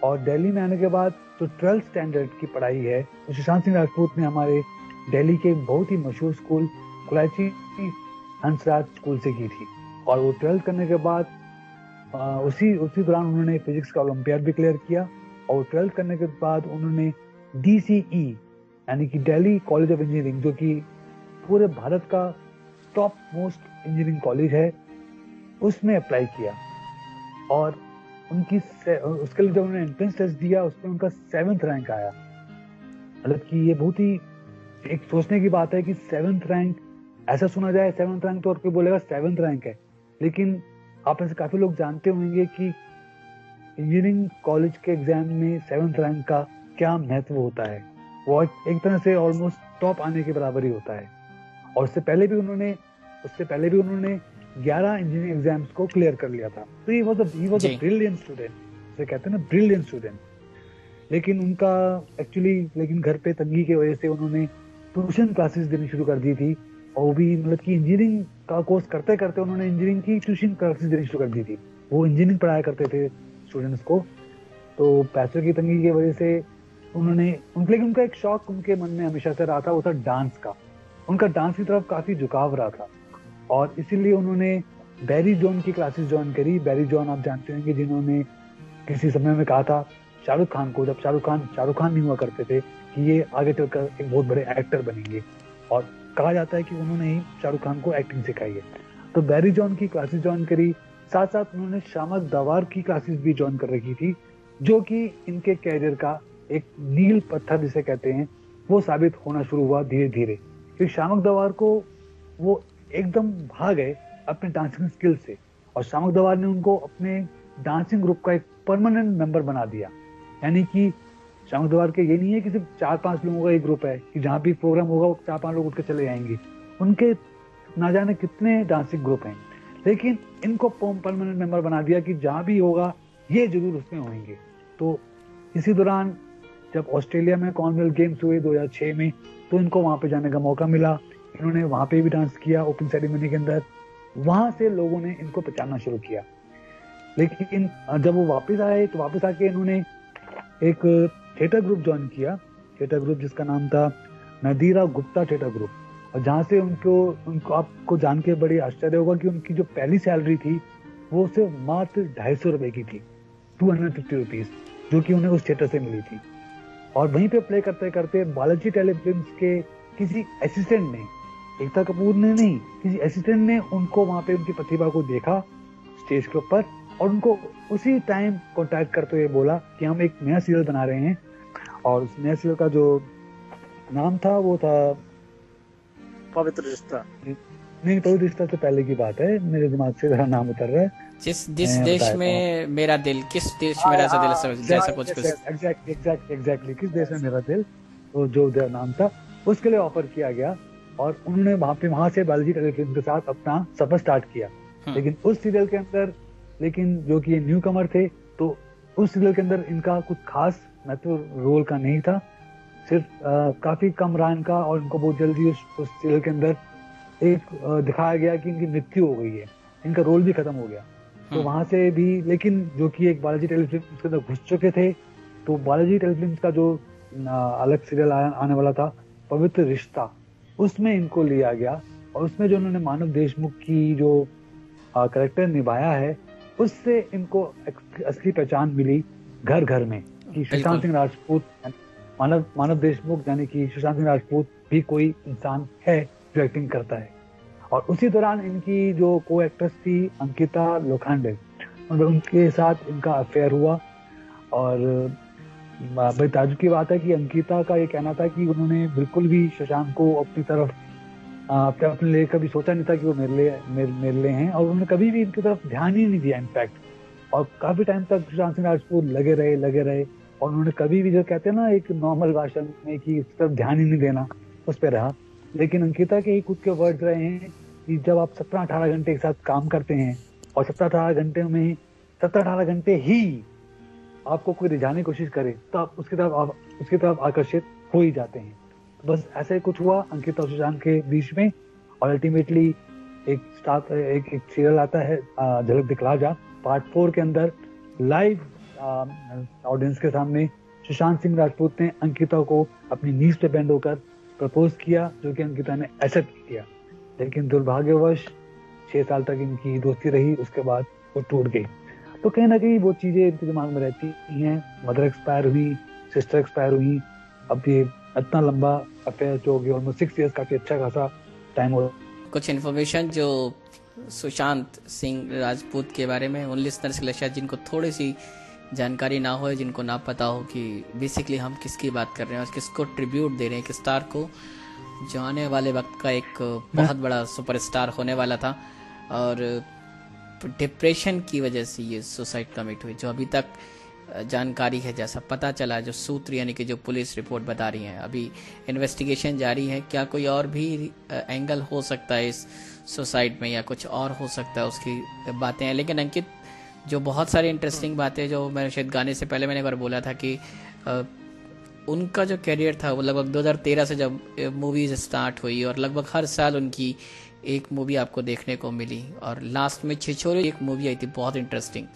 और दिल्ली में आने के बाद जो 12th स्टैंडर्ड की पढ़ाई है वो सुशांत सिंह राजपूत ने हमारे दिल्ली के बहुत ही मशहूर स्कूल कुलाची हंसराज स्कूल से की थी। और वो 12th करने के बाद उसी दौरान उन्होंने फिजिक्स का ओलंपियाड भी क्लियर किया। और 12th करने के बाद उन्होंने DCE यानी कि दिल्ली कॉलेज ऑफ इंजीनियरिंग, जो कि पूरे भारत का टॉप मोस्ट इंजीनियरिंग कॉलेज है, उसमें अप्लाई किया। और उसके लिए जब उन्होंने एंट्रेंस टेस्ट दिया उसमें उनका 7th रैंक आया। मतलब कि ये बहुत ही एक सोचने की बात है कि 7th रैंक, ऐसा सुना जाए 7th रैंक तो और कोई बोलेगा 7th रैंक है, लेकिन आप में से काफी लोग जानते होंगे कि इंजीनियरिंग कॉलेज के एग्जाम में 7th रैंक का क्या महत्व होता है। वो एक तरह से ऑलमोस्ट टॉप आने के बराबर ही होता है। और उससे पहले भी उन्होंने 11 इंजीनियरिंग एग्जाम्स को क्लियर कर लिया था। तो he was a brilliant student, जैसे कहते हैं ना, ब्रिलियंट स्टूडेंट। लेकिन लेकिन घर पे तंगी की वजह से उन्होंने ट्यूशन क्लासेस देनी शुरू कर दी थी। और वो भी मतलब कि इंजीनियरिंग का कोर्स करते करते उन्होंने इंजीनियरिंग की ट्यूशन क्लासेस देनी शुरू कर दी थी। वो इंजीनियरिंग पढ़ाया करते थे स्टूडेंट्स को। तो पैसों की तंगी की वजह से लेकिन उनका एक शौक उनके मन में हमेशा से रहा था, वो था डांस का। उनका डांस की तरफ काफी झुकाव रहा था और इसीलिए उन्होंने बैरी जॉन की क्लासेस ज्वाइन करी। बैरी जॉन आप जानते होंगे, जिन्होंने किसी समय में कहा था शाहरुख खान को, जब शाहरुख खान नहीं हुआ करते थे, कि ये आगे चलकर एक बहुत बड़े एक्टर बनेंगे। और कहा जाता है कि उन्होंने ही शाहरुख खान को एक्टिंग सिखाई है। तो बैरी जॉन की क्लासेस ज्वाइन करी, साथ साथ उन्होंने शामक दवार की क्लासेस भी ज्वाइन कर रखी थी, जो कि इनके कैरियर का एक नील पत्थर जिसे कहते हैं वो साबित होना शुरू हुआ धीरे धीरे। क्योंकि शामक दवार को वो एकदम भाग गए अपने डांसिंग स्किल से, और शामक दवार ने उनको अपने डांसिंग ग्रुप का एक परमानेंट मेंबर बना दिया। यानी कि शामक दवार के ये नहीं है कि सिर्फ 4-5 लोगों का एक ग्रुप है कि जहाँ भी प्रोग्राम होगा वो 4-5 लोग उठ के चले जाएंगे। उनके ना जाने कितने डांसिंग ग्रुप हैं, लेकिन इनको परमानेंट मेंबर बना दिया कि जहाँ भी होगा ये जरूर उसमें होंगे। तो इसी दौरान जब ऑस्ट्रेलिया में कॉमनवेल्थ गेम्स हुए 2006 में, तो इनको वहां पे जाने का मौका मिला। इन्होंने वहां पे भी डांस किया ओपन सेरेमनी के अंदर। वहां से लोगों ने इनको पहचानना शुरू किया। लेकिन जब वो वापस आए तो वापस आके इन्होंने एक थिएटर ग्रुप ज्वाइन किया, थिएटर ग्रुप जिसका नाम था नदीरा गुप्ता थिएटर ग्रुप। और जहाँ से उनको आपको जान के बड़ी आश्चर्य होगा कि उनकी जो पहली सैलरी थी वो सिर्फ मात्र 250 रुपए की थी, 250 रुपीज, जो कि उन्हें उस थिएटर से मिली थी। और वहीं पे प्ले करते करते बालाजी टेलीफिल्म्स के किसी असिस्टेंट ने, एकता कपूर ने नहीं, किसी असिस्टेंट ने उनको वहां पे उनकी प्रतिभा को देखा स्टेज के ऊपर, और उनको उसी टाइम कांटेक्ट करते हुए बोला कि हम एक नया सीरियल बना रहे हैं। और उस नया सीरियल का जो नाम था वो था पवित्र रिश्ता। नहीं, पवित्र रिश्ता से पहले की बात है, मेरे दिमाग से जरा नाम उतर रहा है। जिस देश में मेरा दिल, किस देश में मेरा दिल, जैसा कुछ एग्जैक्टली किस देश में मेरा दिल, वो जो नाम था उसके लिए ऑफर किया गया। और उन्होंने वहां से बालाजी टेलीफिल्म के साथ अपना सफर स्टार्ट किया। लेकिन उस सीरियल के अंदर, लेकिन जो कि ये न्यू कमर थे, तो उस सीरियल के अंदर इनका कुछ खास महत्व रोल का नहीं था, सिर्फ काफी कम रहा इनका। और इनको बहुत जल्दी उस सीरियल के अंदर एक दिखाया गया कि इनकी मृत्यु हो गई है, इनका रोल भी खत्म हो गया। तो वहां से भी, लेकिन जो कि एक बालाजी टेलीफिल्म के अंदर घुस चुके थे, तो बालाजी टेलीफिल्म का जो अलग सीरियल आने वाला था पवित्र रिश्ता, उसमें इनको लिया गया। और उसमें जो उन्होंने मानव देशमुख की जो कैरेक्टर निभाया है, उससे इनको असली पहचान मिली घर घर में, कि सुशांत सिंह राजपूत, मानव देशमुख यानी कि सुशांत सिंह राजपूत भी कोई इंसान है जो एक्टिंग करता है। और उसी दौरान इनकी जो को एक्ट्रेस थी अंकिता लोखंडे, उनके साथ इनका अफेयर हुआ। और बड़ी ताज्जुब की बात है कि अंकिता का ये कहना था कि उन्होंने बिल्कुल भी शशांक को अपनी तरफ अपने लिए कभी सोचा नहीं था कि वो मेरे लिए हैं, और उन्होंने कभी भी इनकी तरफ ध्यान ही नहीं दिया इनफैक्ट। और काफी टाइम तक सुशांत सिंह राजपूत लगे रहे, और उन्होंने कभी भी, जो कहते हैं ना एक नॉर्मल भाषा में, कि इस तरफ ध्यान ही नहीं देना, उस पर रहा। लेकिन अंकिता के ही खुद के वर्ड्स रहे हैं कि जब आप 17-18 घंटे एक साथ काम करते हैं, और 17-18 घंटे में 17-18 घंटे ही आपको कोई रिझाने की कोशिश करे, तो आप उसकी तरफ आकर्षित हो ही जाते हैं। तो बस ऐसा ही कुछ हुआ अंकिता और सुशांत के बीच में, और अल्टीमेटली एक सीरियल आता है झलक दिखला जा, पार्ट 4 के अंदर लाइव ऑडियंस के सामने सुशांत सिंह राजपूत ने अंकिता को अपनी नीज पे बैंड होकर प्रपोज किया, जो कि अंकिता ने एक्सेप्ट किया। लेकिन दुर्भाग्यवश 6 साल तक इनकी दोस्ती रही, उसके बाद वो टूट गई। तो कहीं ना कहीं वो चीजें इनके दिमाग में रहती हैं। मदर एक्सपायर हुई, सिस्टर एक्सपायर हुई, अब ये इतना लंबा अफेयर जो हो गया, ऑलमोस्ट 6 इयर्स, काफी अच्छा खासा टाइम हो। कुछ इन्फॉर्मेशन जो सुशांत सिंह राजपूत के बारे में उन लिसनर्स के लिए शायद जिनको थोड़ी सी जानकारी ना हो, जिनको ना पता हो कि बेसिकली हम किसकी बात कर रहे हैं और किसको ट्रिब्यूट दे रहे हैं, एक स्टार को जो आने वाले वक्त का एक बहुत बड़ा सुपरस्टार होने वाला था, और डिप्रेशन की वजह से ये सुसाइड कमिट हुई। जो अभी तक जानकारी है, जैसा पता चला, जो सूत्र यानी कि जो पुलिस रिपोर्ट बता रही है, अभी इन्वेस्टिगेशन जारी है। क्या कोई और भी एंगल हो सकता है इस सुसाइड में, या कुछ और हो सकता है, उसकी बातें हैं। लेकिन अंकित, जो बहुत सारी इंटरेस्टिंग बातें, जो मैं शायद गाने से पहले मैंने एक बार बोला था कि उनका जो करियर था वो लगभग 2013 से जब मूवीज स्टार्ट हुई, और लगभग हर साल उनकी एक मूवी आपको देखने को मिली, और लास्ट में छिछोरे एक मूवी आई थी बहुत इंटरेस्टिंग,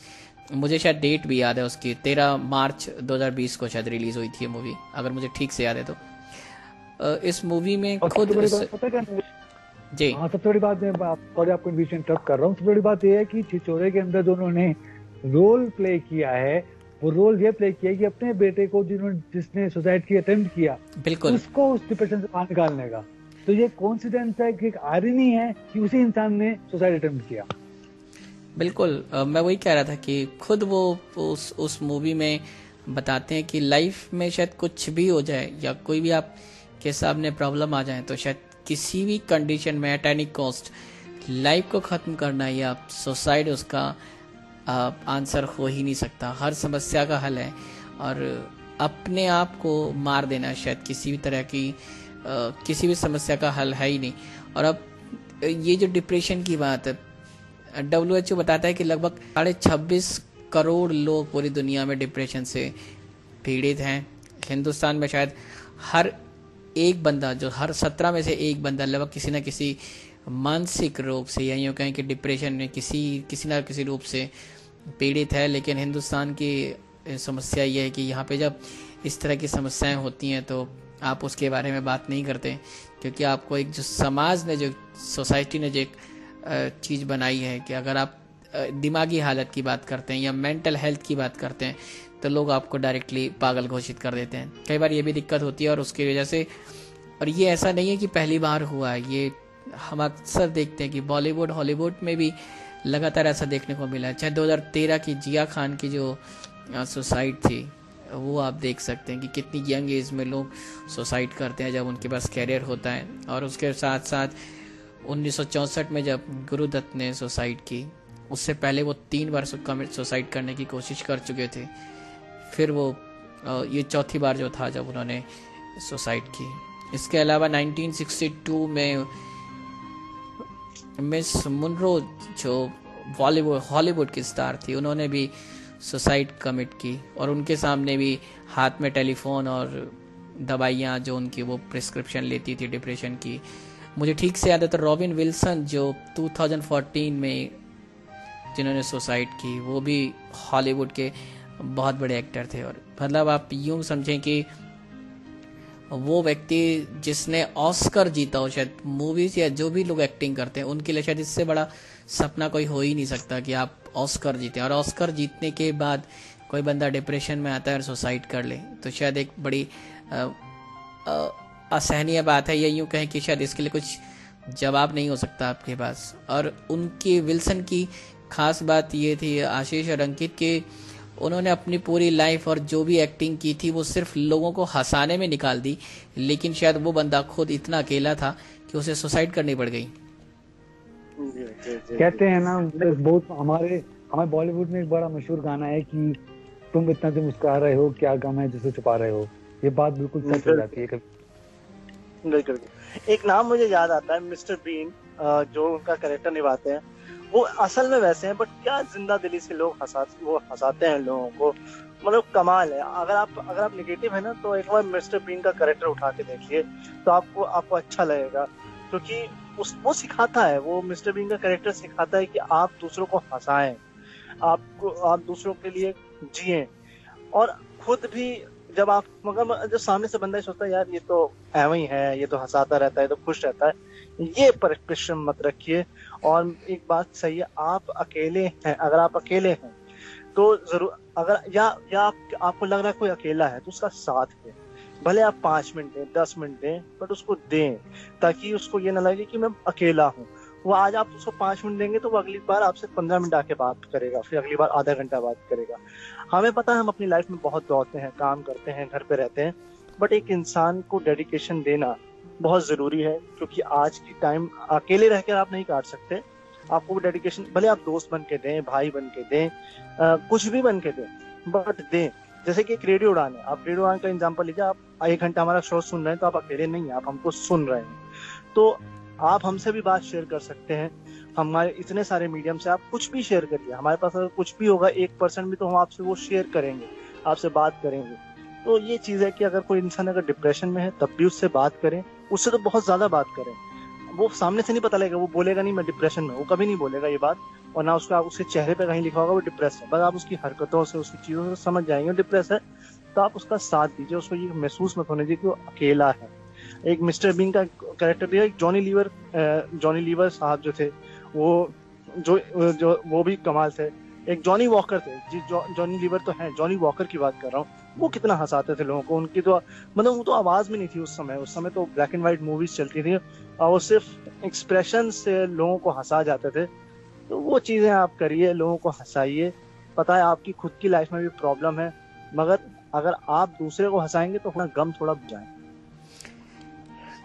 मुझे शायद डेट भी याद है उसकी, 13 मार्च 2020 को शायद रिलीज हुई थी ये मूवी, अगर मुझे ठीक से याद है तो। इस मूवी में खुद जी, हाँ, सबसे बड़ी बात, मैं आपको बीच में इंटरप्ट कर रहा हूँ, सबसे बड़ी बात यह है कि छिछोरे के अंदर जो उन्होंने रोल प्ले किया है, वो रोल ये प्ले किया कि अपने बेटे को जिसने सुसाइड की अटेम्प्ट किया, बिल्कुल, उसको उस डिप्रेशन से बाहर निकालने का। तो ये कोइंसिडेंस है कि एक आयरनी है कि उसी इंसान ने सुसाइड अटेम्प्ट किया। बिल्कुल, मैं वही कह रहा था कि खुद वो उस मूवी में बताते हैं कि लाइफ में शायद कुछ भी हो जाए, या कोई भी आपके सामने प्रॉब्लम आ जाए, तो शायद किसी भी कंडीशन में एट एनी कॉस्ट लाइफ को ख़त्म करना या सुसाइड उसका आंसर हो ही नहीं सकता। हर समस्या का हल है, और अपने आप को मार देना शायद किसी भी तरह की किसी भी समस्या का हल है ही नहीं। और अब ये जो डिप्रेशन की बात है, WHO बताता है कि लगभग 26.5 करोड़ लोग पूरी दुनिया में डिप्रेशन से पीड़ित हैं। हिंदुस्तान में शायद हर एक बंदा, जो हर 17 में से एक बंदा लगभग किसी न किसी मानसिक रोग से, या यूँ कहें कि डिप्रेशन में किसी न किसी रूप से पीड़ित है। लेकिन हिंदुस्तान की समस्या ये है कि यहाँ पे जब इस तरह की समस्याएं होती हैं तो आप उसके बारे में बात नहीं करते, क्योंकि आपको एक जो समाज ने, जो सोसाइटी ने जो एक चीज़ बनाई है कि अगर आप दिमागी हालत की बात करते हैं या मेंटल हेल्थ की बात करते हैं तो लोग आपको डायरेक्टली पागल घोषित कर देते हैं। कई बार ये भी दिक्कत होती है, और उसकी वजह से, और ये ऐसा नहीं है कि पहली बार हुआ है, ये हम अक्सर देखते हैं कि बॉलीवुड हॉलीवुड में भी लगातार ऐसा देखने को मिला है। चाहे 2013 की जिया खान की जो सुसाइड थी, वो आप देख सकते हैं कि कितनी यंग एज में लोग सुसाइड करते हैं जब उनके पास कैरियर होता है। और उसके साथ साथ 1964 में जब गुरुदत्त ने सुसाइड की, उससे पहले वो 3 बार सुसाइड करने की कोशिश कर चुके थे, फिर वो ये चौथी बार जो था जब उन्होंने सुसाइड की। इसके अलावा 1962 में मिस मुनरो जो हॉलीवुड की स्टार थी, उन्होंने भी सुसाइड कमिट की, और उनके सामने भी हाथ में टेलीफोन और दवाइयाँ जो उनकी वो प्रिस्क्रिप्शन लेती थी डिप्रेशन की। मुझे ठीक से याद है तो रॉबिन विल्सन जो 2014 में जिन्होंने सुसाइड की, वो भी हॉलीवुड के बहुत बड़े एक्टर थे। और मतलब आप यूँ समझें कि वो व्यक्ति जिसने ऑस्कर जीता हो, शायद मूवीज या जो भी लोग एक्टिंग करते हैं उनके लिए शायद इससे बड़ा सपना कोई हो ही नहीं सकता कि आप ऑस्कर जीते। और ऑस्कर जीतने के बाद कोई बंदा डिप्रेशन में आता है और सुसाइड कर ले, तो शायद एक बड़ी असहनीय बात है, या यूँ कहें कि शायद इसके लिए कुछ जवाब नहीं हो सकता आपके पास। और उनकी विल्सन की खास बात ये थी, आशीष और अंकित, के उन्होंने अपनी पूरी लाइफ और जो भी एक्टिंग की थी वो सिर्फ लोगों को हंसाने में निकाल दी, लेकिन शायद वो बंदा खुद इतना अकेला था कि उसे सुसाइड करनी पड़ गई। कहते हैं ना, बहुत हमारे बॉलीवुड में एक बड़ा मशहूर गाना है कि तुम इतना जो मुस्कुरा रहे हो, क्या गम है जिसे छुपा रहे हो। ये बात बिल्कुल सच हो जाती है कभी। बिल्कुल। एक नाम मुझे याद आता है, मिस्टर बीन, जो उनका कैरेक्टर निभाते हैं, वो असल में वैसे हैं, बट क्या जिंदा दिली से लोग हंसाते हैं लोगों को, मतलब कमाल है। अगर आप नेगेटिव है ना, तो एक बार मिस्टर बीन का कैरेक्टर उठा के देखिए तो आपको अच्छा लगेगा, क्योंकि वो सिखाता है, वो मिस्टर बीन का कैरेक्टर सिखाता है कि आप दूसरों को हंसाएं, आप दूसरों के लिए जिएं, और खुद भी जब सामने से बंदा सोचता है यार ये तो ऐਵੇਂ ही है, ये तो हंसाता रहता है, तो खुश रहता है, ये परिप्रेक्ष्य मत रखिए। और एक बात सही है, आप अकेले हैं, अगर आप अकेले हैं तो जरूर, अगर या आपको लग रहा है कोई अकेला है तो उसका साथ दें, भले आप 5 मिनट दें, 10 मिनट दें, बट उसको दें, ताकि उसको ये ना लगे कि मैं अकेला हूँ। वो आज आप उसको 5 मिनट देंगे तो वो अगली बार आपसे 15 मिनट आके बात करेगा, फिर अगली बार आधा घंटा बात करेगा। हमें पता है हम अपनी लाइफ में बहुत दौड़ते हैं, काम करते हैं, घर पे रहते हैं, बट एक इंसान को डेडिकेशन देना बहुत जरूरी है, क्योंकि आज की टाइम अकेले रहकर आप नहीं काट सकते। आपको वो डेडिकेशन, भले आप दोस्त बन के दें, भाई बन के दें, कुछ भी बन के दें, बट दें। जैसे कि एक रेडियो उड़ान है, आप रेडियो उड़ान का एग्जांपल लीजिए, आप 1 घंटा हमारा शो सुन रहे हैं तो आप अकेले नहीं हैं, आप हमको सुन रहे हैं, तो आप हमसे भी बात शेयर कर सकते हैं। हमारे इतने सारे मीडियम से आप कुछ भी शेयर करिए, हमारे पास अगर कुछ भी होगा 1% भी, तो हम आपसे वो शेयर करेंगे, आपसे बात करेंगे। तो ये चीज है कि अगर कोई इंसान अगर डिप्रेशन में है तब भी उससे बात करें, उससे तो बहुत ज्यादा बात करें। वो सामने से नहीं पता लगेगा, वो बोलेगा नहीं मैं डिप्रेशन में, वो कभी नहीं बोलेगा ये बात, और ना उसके चेहरे पे कहीं लिखा होगा वो डिप्रेस है, बस आप उसकी हरकतों से, उसकी चीजों से समझ जाएंगे डिप्रेस है। तो आप उसका साथ दीजिए, उसको ये महसूस मत होने दीजिए कि वो अकेला है। एक मिस्टर बीन का कैरेक्टर भी है, एक जॉनी लीवर साहब जो थे, वो भी कमाल थे। एक जॉनी वॉकर थे जी, जॉनी लीवर तो है, जॉनी वॉकर की बात कर रहा हूँ, वो कितना हंसाते थे लोगों को। उनकी तो मतलब वो तो आवाज में नहीं थी उस समय तो ब्लैक एंड व्हाइट मूवीज चलती थी, और वो सिर्फ एक्सप्रेशन से लोगों को हंसा जाते थे। तो वो चीजें आप करिए, लोगों को हंसाइए। पता है आपकी खुद की लाइफ में भी प्रॉब्लम है, मगर अगर आप दूसरे को हंसाएंगे तो अपना गम थोड़ा बुझाएंगे।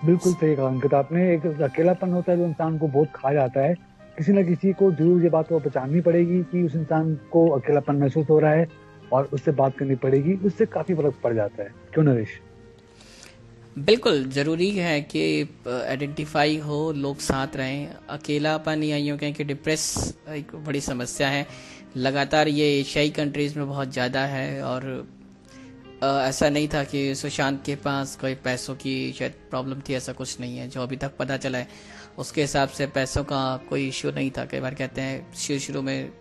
बिल्कुल सही कहा अंकित आपने। एक अकेलापन होता है जो इंसान को बहुत खा जाता है, किसी न किसी को जरूर ये बात को पहचाननी पड़ेगी कि उस इंसान को अकेलापन महसूस हो रहा है, और उससे बात करनी पड़ेगी, उससे काफी फर्क पड़ जाता है। क्यों नरेश? बिल्कुल जरूरी है कि आइडेंटिफाई हो, लोग साथ रहें। अकेलापन या यूँ कहें कि डिप्रेस एक बड़ी समस्या है, लगातार ये एशियाई कंट्रीज में बहुत ज़्यादा है। और ऐसा नहीं था कि सुशांत के पास कोई पैसों की शायद प्रॉब्लम थी, ऐसा कुछ नहीं है। जो अभी तक पता चला है उसके हिसाब से पैसों का कोई इश्यू नहीं था। कई बार कहते हैं शुरू में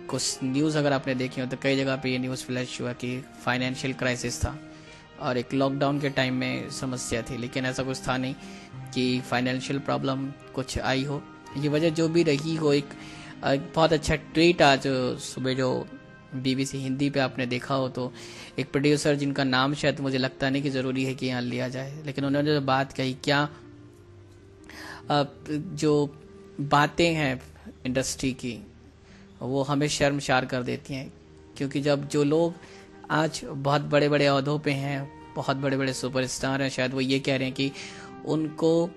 कुछ न्यूज़ अगर आपने देखी हो तो कई जगह पे ये न्यूज़ फ्लैश हुआ कि फाइनेंशियल क्राइसिस था और एक लॉकडाउन के टाइम में समस्या थी, लेकिन ऐसा कुछ था नहीं कि फाइनेंशियल प्रॉब्लम कुछ आई हो। ये वजह जो भी रही हो, एक बहुत अच्छा ट्वीट आज सुबह जो BBC हिंदी पे आपने देखा हो, तो एक प्रोड्यूसर जिनका नाम शायद मुझे लगता नहीं कि ज़रूरी है कि यहाँ लिया जाए, लेकिन उन्होंने जो बात कही, क्या जो बातें हैं इंडस्ट्री की वो हमें शर्मसार कर देती हैं। क्योंकि जब जो लोग आज बहुत बड़े बड़े ओहदों पे हैं, बहुत बड़े बड़े सुपरस्टार हैं, शायद वो ये कह रहे हैं कि उनको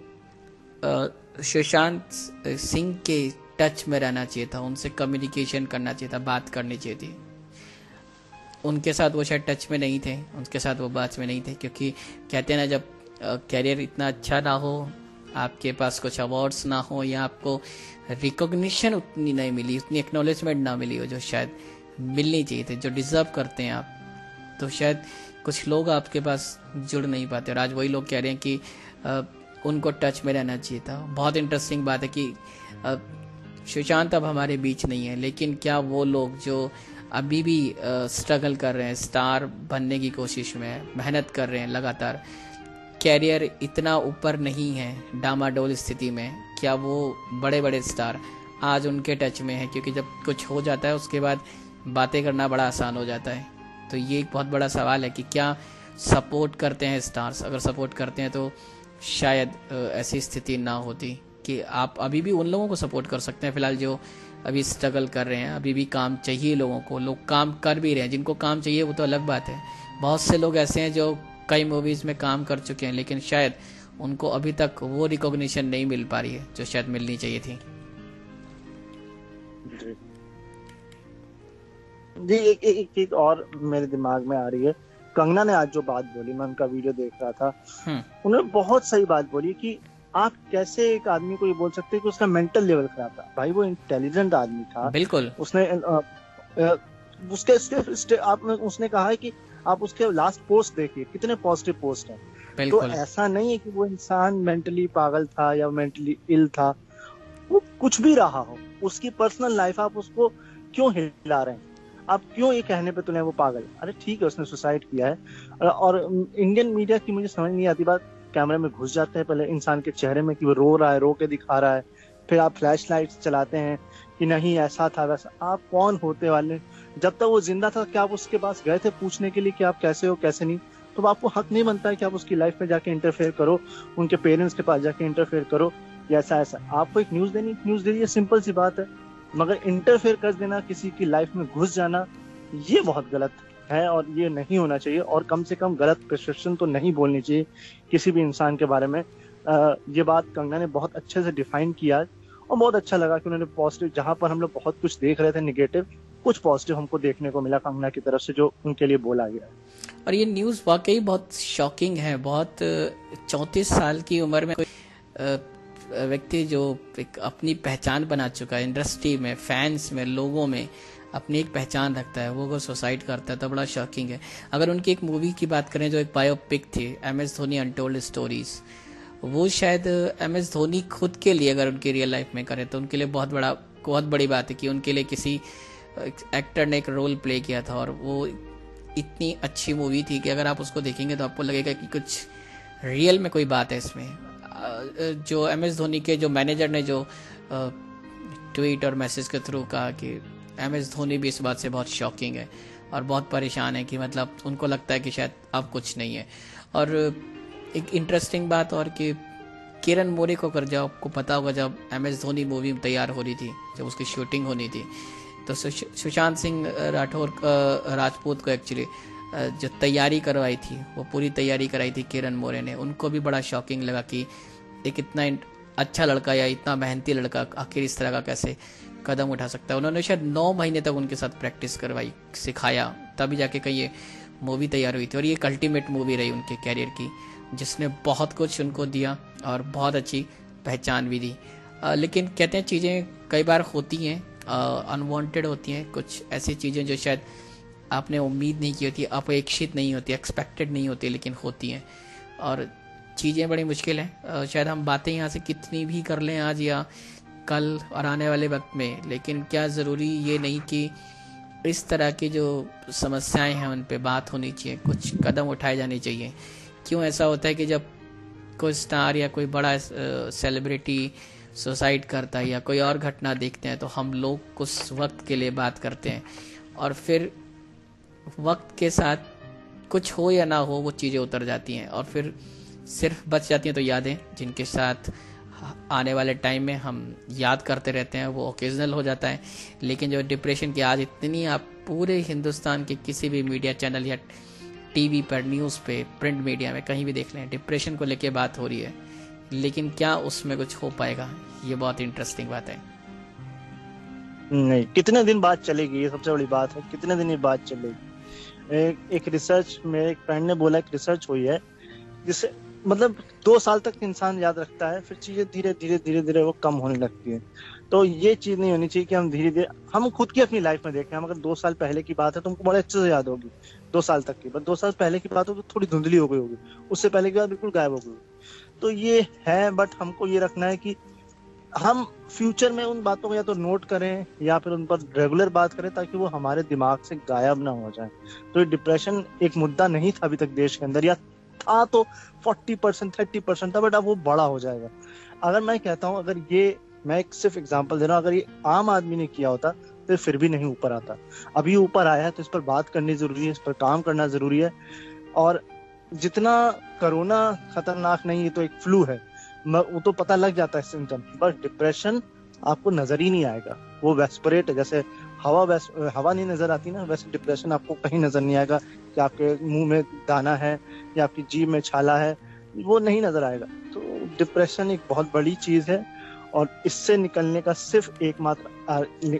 सुशांत सिंह के टच में रहना चाहिए था, उनसे कम्युनिकेशन करना चाहिए था, बात करनी चाहिए थी। उनके साथ वो शायद टच में नहीं थे, उनके साथ वो बात में नहीं थे, क्योंकि कहते हैं ना, जब कैरियर इतना अच्छा ना हो, आपके पास कुछ अवार्ड्स ना हो, या आपको रिकॉग्निशन उतनी नहीं मिली, उतनी एक्नॉलेजमेंट ना मिली हो जो शायद मिलनी चाहिए थी, जो डिजर्व करते हैं आप, तो शायद कुछ लोग आपके पास जुड़ नहीं पाते। और आज वही लोग कह रहे हैं कि उनको टच में रहना चाहिए था। बहुत इंटरेस्टिंग बात है कि सुशांत अब हमारे बीच नहीं है, लेकिन क्या वो लोग जो अभी भी स्ट्रगल कर रहे हैं, स्टार बनने की कोशिश में मेहनत कर रहे हैं लगातार, कैरियर इतना ऊपर नहीं है, डामाडोल स्थिति में, क्या वो बड़े बड़े स्टार आज उनके टच में है? क्योंकि जब कुछ हो जाता है उसके बाद बातें करना बड़ा आसान हो जाता है। तो ये एक बहुत बड़ा सवाल है कि क्या सपोर्ट करते हैं स्टार्स? अगर सपोर्ट करते हैं तो शायद ऐसी स्थिति ना होती कि आप अभी भी उन लोगों को सपोर्ट कर सकते हैं फिलहाल जो अभी स्ट्रगल कर रहे हैं। अभी भी काम चाहिए लोगों को, लोग काम कर भी रहे हैं। जिनको काम चाहिए वो तो अलग बात है, बहुत से लोग ऐसे हैं जो कई मूवीज़ में काम कर चुके हैं, लेकिन शायद उनको अभी तक वो रिकॉग्निशन नहीं मिल पा रही है जो शायद मिलनी चाहिए थी। जी एक चीज और मेरे दिमाग में आ रही है, कंगना ने आज जो बात बोली, मैं उनका वीडियो देख रहा था, उन्होंने बहुत सही बात बोली कि आप कैसे एक आदमी को ये बोल सकते हैं कि उसका मेंटल लेवल खराब था। भाई वो इंटेलिजेंट आदमी था, बिल्कुल। उसने उसने कहा है कि आप उसके लास्ट पोस्ट देखिए कितने पॉजिटिव पोस्ट हैं। तो ऐसा नहीं है कि वो इंसान मेंटली पागल था या मेंटली इल था, वो कुछ भी रहा हो, उसकी पर्सनल लाइफ आप उसको क्यों हिला रहे हैं? आप क्यों ये कहने पे तूने वो पागल? अरे ठीक है उसने सुसाइड किया है। और इंडियन मीडिया की मुझे समझ नहीं आती बात, कैमरे में घुस जाते हैं पहले इंसान के चेहरे में कि वो रो रहा है, रो के दिखा रहा है, फिर आप फ्लैश लाइट्स चलाते हैं कि नहीं ऐसा था वैसा। आप कौन होते वाले? जब तक वो जिंदा था क्या आप उसके पास गए थे पूछने के लिए कि आप कैसे हो कैसे नहीं? तो आपको हक नहीं बनता है कि आप उसकी लाइफ में जाके इंटरफेयर करो, उनके पेरेंट्स के पास जाके इंटरफेयर करो या ऐसा ऐसा। आपको एक न्यूज देनी, न्यूज दे दीजिए, सिंपल सी बात है। मगर इंटरफेयर कर देना, किसी की लाइफ में घुस जाना, ये बहुत गलत है और ये नहीं होना चाहिए। और कम से कम गलत प्रिस्क्रिप्शन तो नहीं बोलनी चाहिए किसी भी इंसान के बारे में। ये बात कंगना ने बहुत अच्छे से डिफाइन किया और बहुत अच्छा लगा कि उन्होंने पॉजिटिव, जहां पर हम लोग बहुत कुछ देख रहे थे निगेटिव, कुछ पॉजिटिव हमको देखने को मिला कंगना की तरफ से जो उनके लिए बोला गया। और ये न्यूज़ वाकई बहुत शॉकिंग है। बहुत 34 साल की उम्र में कोई व्यक्ति जो एक अपनी पहचान बना चुका है इंडस्ट्री में, फैंस में, लोगों में अपनी एक पहचान रखता है, वो अगर सुसाइड करता है तो बड़ा शॉकिंग है। अगर उनकी एक मूवी की बात करें जो एक बायोपिक थी, MS धोनी अनटोल्ड स्टोरीज, वो शायद MS धोनी खुद के लिए अगर उनकी रियल लाइफ में करे तो उनके लिए बहुत बड़ी बात है कि उनके लिए किसी एक्टर ने एक रोल प्ले किया था। और वो इतनी अच्छी मूवी थी कि अगर आप उसको देखेंगे तो आपको लगेगा कि कुछ रियल में कोई बात है इसमें। जो MS धोनी के जो मैनेजर ने जो ट्वीट और मैसेज के थ्रू कहा कि MS धोनी भी इस बात से बहुत शॉकिंग है और बहुत परेशान है कि मतलब उनको लगता है कि शायद अब कुछ नहीं है। और एक इंटरेस्टिंग बात और कि किरण मोरे को कर जाओ, आपको पता होगा जब MS धोनी मूवी तैयार हो रही थी, जब उसकी शूटिंग होनी थी, तो सुशांत सिंह राजपूत को एक्चुअली जो तैयारी करवाई थी, वो पूरी तैयारी कराई थी किरण मोरे ने। उनको भी बड़ा शॉकिंग लगा कि एक इतना अच्छा लड़का या इतना मेहनती लड़का आखिर इस तरह का कैसे कदम उठा सकता है। उन्होंने शायद 9 महीने तक उनके साथ प्रैक्टिस करवाई, सिखाया, तभी जाके कहीं ये मूवी तैयार हुई थी। और ये एक अल्टीमेट मूवी रही उनके कैरियर की, जिसने बहुत कुछ उनको दिया और बहुत अच्छी पहचान भी दी। लेकिन कहते हैं चीज़ें कई बार होती हैं, अनवांटेड होती हैं, कुछ ऐसी चीज़ें जो शायद आपने उम्मीद नहीं की होती, अपेक्षित नहीं होती, एक्सपेक्टेड नहीं होती, लेकिन होती हैं। और चीज़ें बड़ी मुश्किल हैं। शायद हम बातें यहाँ से कितनी भी कर लें आज या कल और आने वाले वक्त में, लेकिन क्या ज़रूरी ये नहीं कि इस तरह की जो समस्याएं हैं उन पे बात होनी चाहिए, कुछ कदम उठाए जाने चाहिए। क्यों ऐसा होता है कि जब कोई स्टार या कोई बड़ा सेलिब्रिटी सुसाइड करता है या कोई और घटना देखते हैं तो हम लोग कुछ वक्त के लिए बात करते हैं और फिर वक्त के साथ कुछ हो या ना हो वो चीज़ें उतर जाती हैं और फिर सिर्फ बच जाती हैं तो यादें, जिनके साथ आने वाले टाइम में हम याद करते रहते हैं, वो ओकेजनल हो जाता है। लेकिन जो डिप्रेशन की आज इतनी, आप पूरे हिंदुस्तान के किसी भी मीडिया चैनल या टीवी पर, न्यूज़ पे, प्रिंट मीडिया में कहीं भी देख लें, डिप्रेशन को लेके बात हो रही है, लेकिन क्या उसमें कुछ हो पाएगा? ये बहुत इंटरेस्टिंग बात है। नहीं, कितने दिन बाद चलेगी, ये सबसे बड़ी बात है, कितने दिन ये बात चलेगी। एक रिसर्च में एक फ्रेंड ने बोला, एक रिसर्च हुई है जिससे मतलब 2 साल तक इंसान याद रखता है, फिर चीजें धीरे धीरे वो कम होने लगती है। तो ये चीज नहीं होनी चाहिए कि हम धीरे धीरे, हम खुद की अपनी लाइफ में देखें, हम अगर 2 साल पहले की बात है तो हमको बड़े अच्छे से याद होगी 2 साल तक की, बट 2 साल पहले की बात हो तो थोड़ी धुंधली हो गई होगी, उससे पहले की बात बिल्कुल गायब हो गई। तो ये है, बट हमको ये रखना है कि हम फ्यूचर में उन बातों को या तो नोट करें या फिर उन पर रेगुलर बात करें ताकि वो हमारे दिमाग से गायब ना हो जाए। तो ये डिप्रेशन एक मुद्दा नहीं था अभी तक देश के अंदर, या था तो 40% 30% था, बट अब वो बड़ा हो जाएगा। अगर मैं कहता हूँ, अगर ये, मैं एक सिर्फ एग्जांपल दे रहा हूँ, अगर ये आम आदमी ने किया होता तो फिर भी नहीं ऊपर आता। अभी ऊपर आया है तो इस पर बात करनी जरूरी है, इस पर काम करना जरूरी है। और जितना कोरोना खतरनाक नहीं है तो एक फ्लू है, वो तो पता लग जाता है सिम्टम, बस डिप्रेशन आपको नजर ही नहीं आएगा। वो वेस्परेट है, जैसे हवा नहीं नजर आती ना, वैसे डिप्रेशन आपको कहीं नजर नहीं आएगा कि आपके मुंह में दाना है या आपकी जीभ में छाला है, वो नहीं नजर आएगा। डिप्रेशन एक बहुत बड़ी चीज है और इससे निकलने का सिर्फ एकमात्र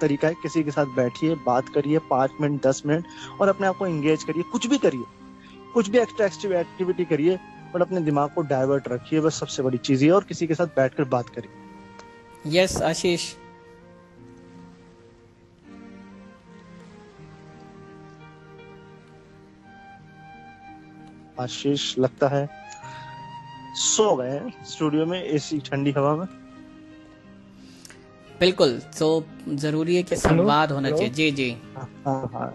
तरीका है, किसी के साथ बैठिए, बात करिए 5 मिनट 10 मिनट और अपने आप को एंगेज करिए, कुछ भी करिए, कुछ भी एक्स्ट्रा एक्टिविटी करिए और अपने दिमाग को डाइवर्ट रखिए, बस सबसे बड़ी चीज है, और किसी के साथ बैठकर बात करिए। यस आशीष। आशीष लगता है सो गए स्टूडियो में एसी ठंडी हवा में। बिल्कुल, तो जरूरी है कि संवाद होना चाहिए। जी जी हाँ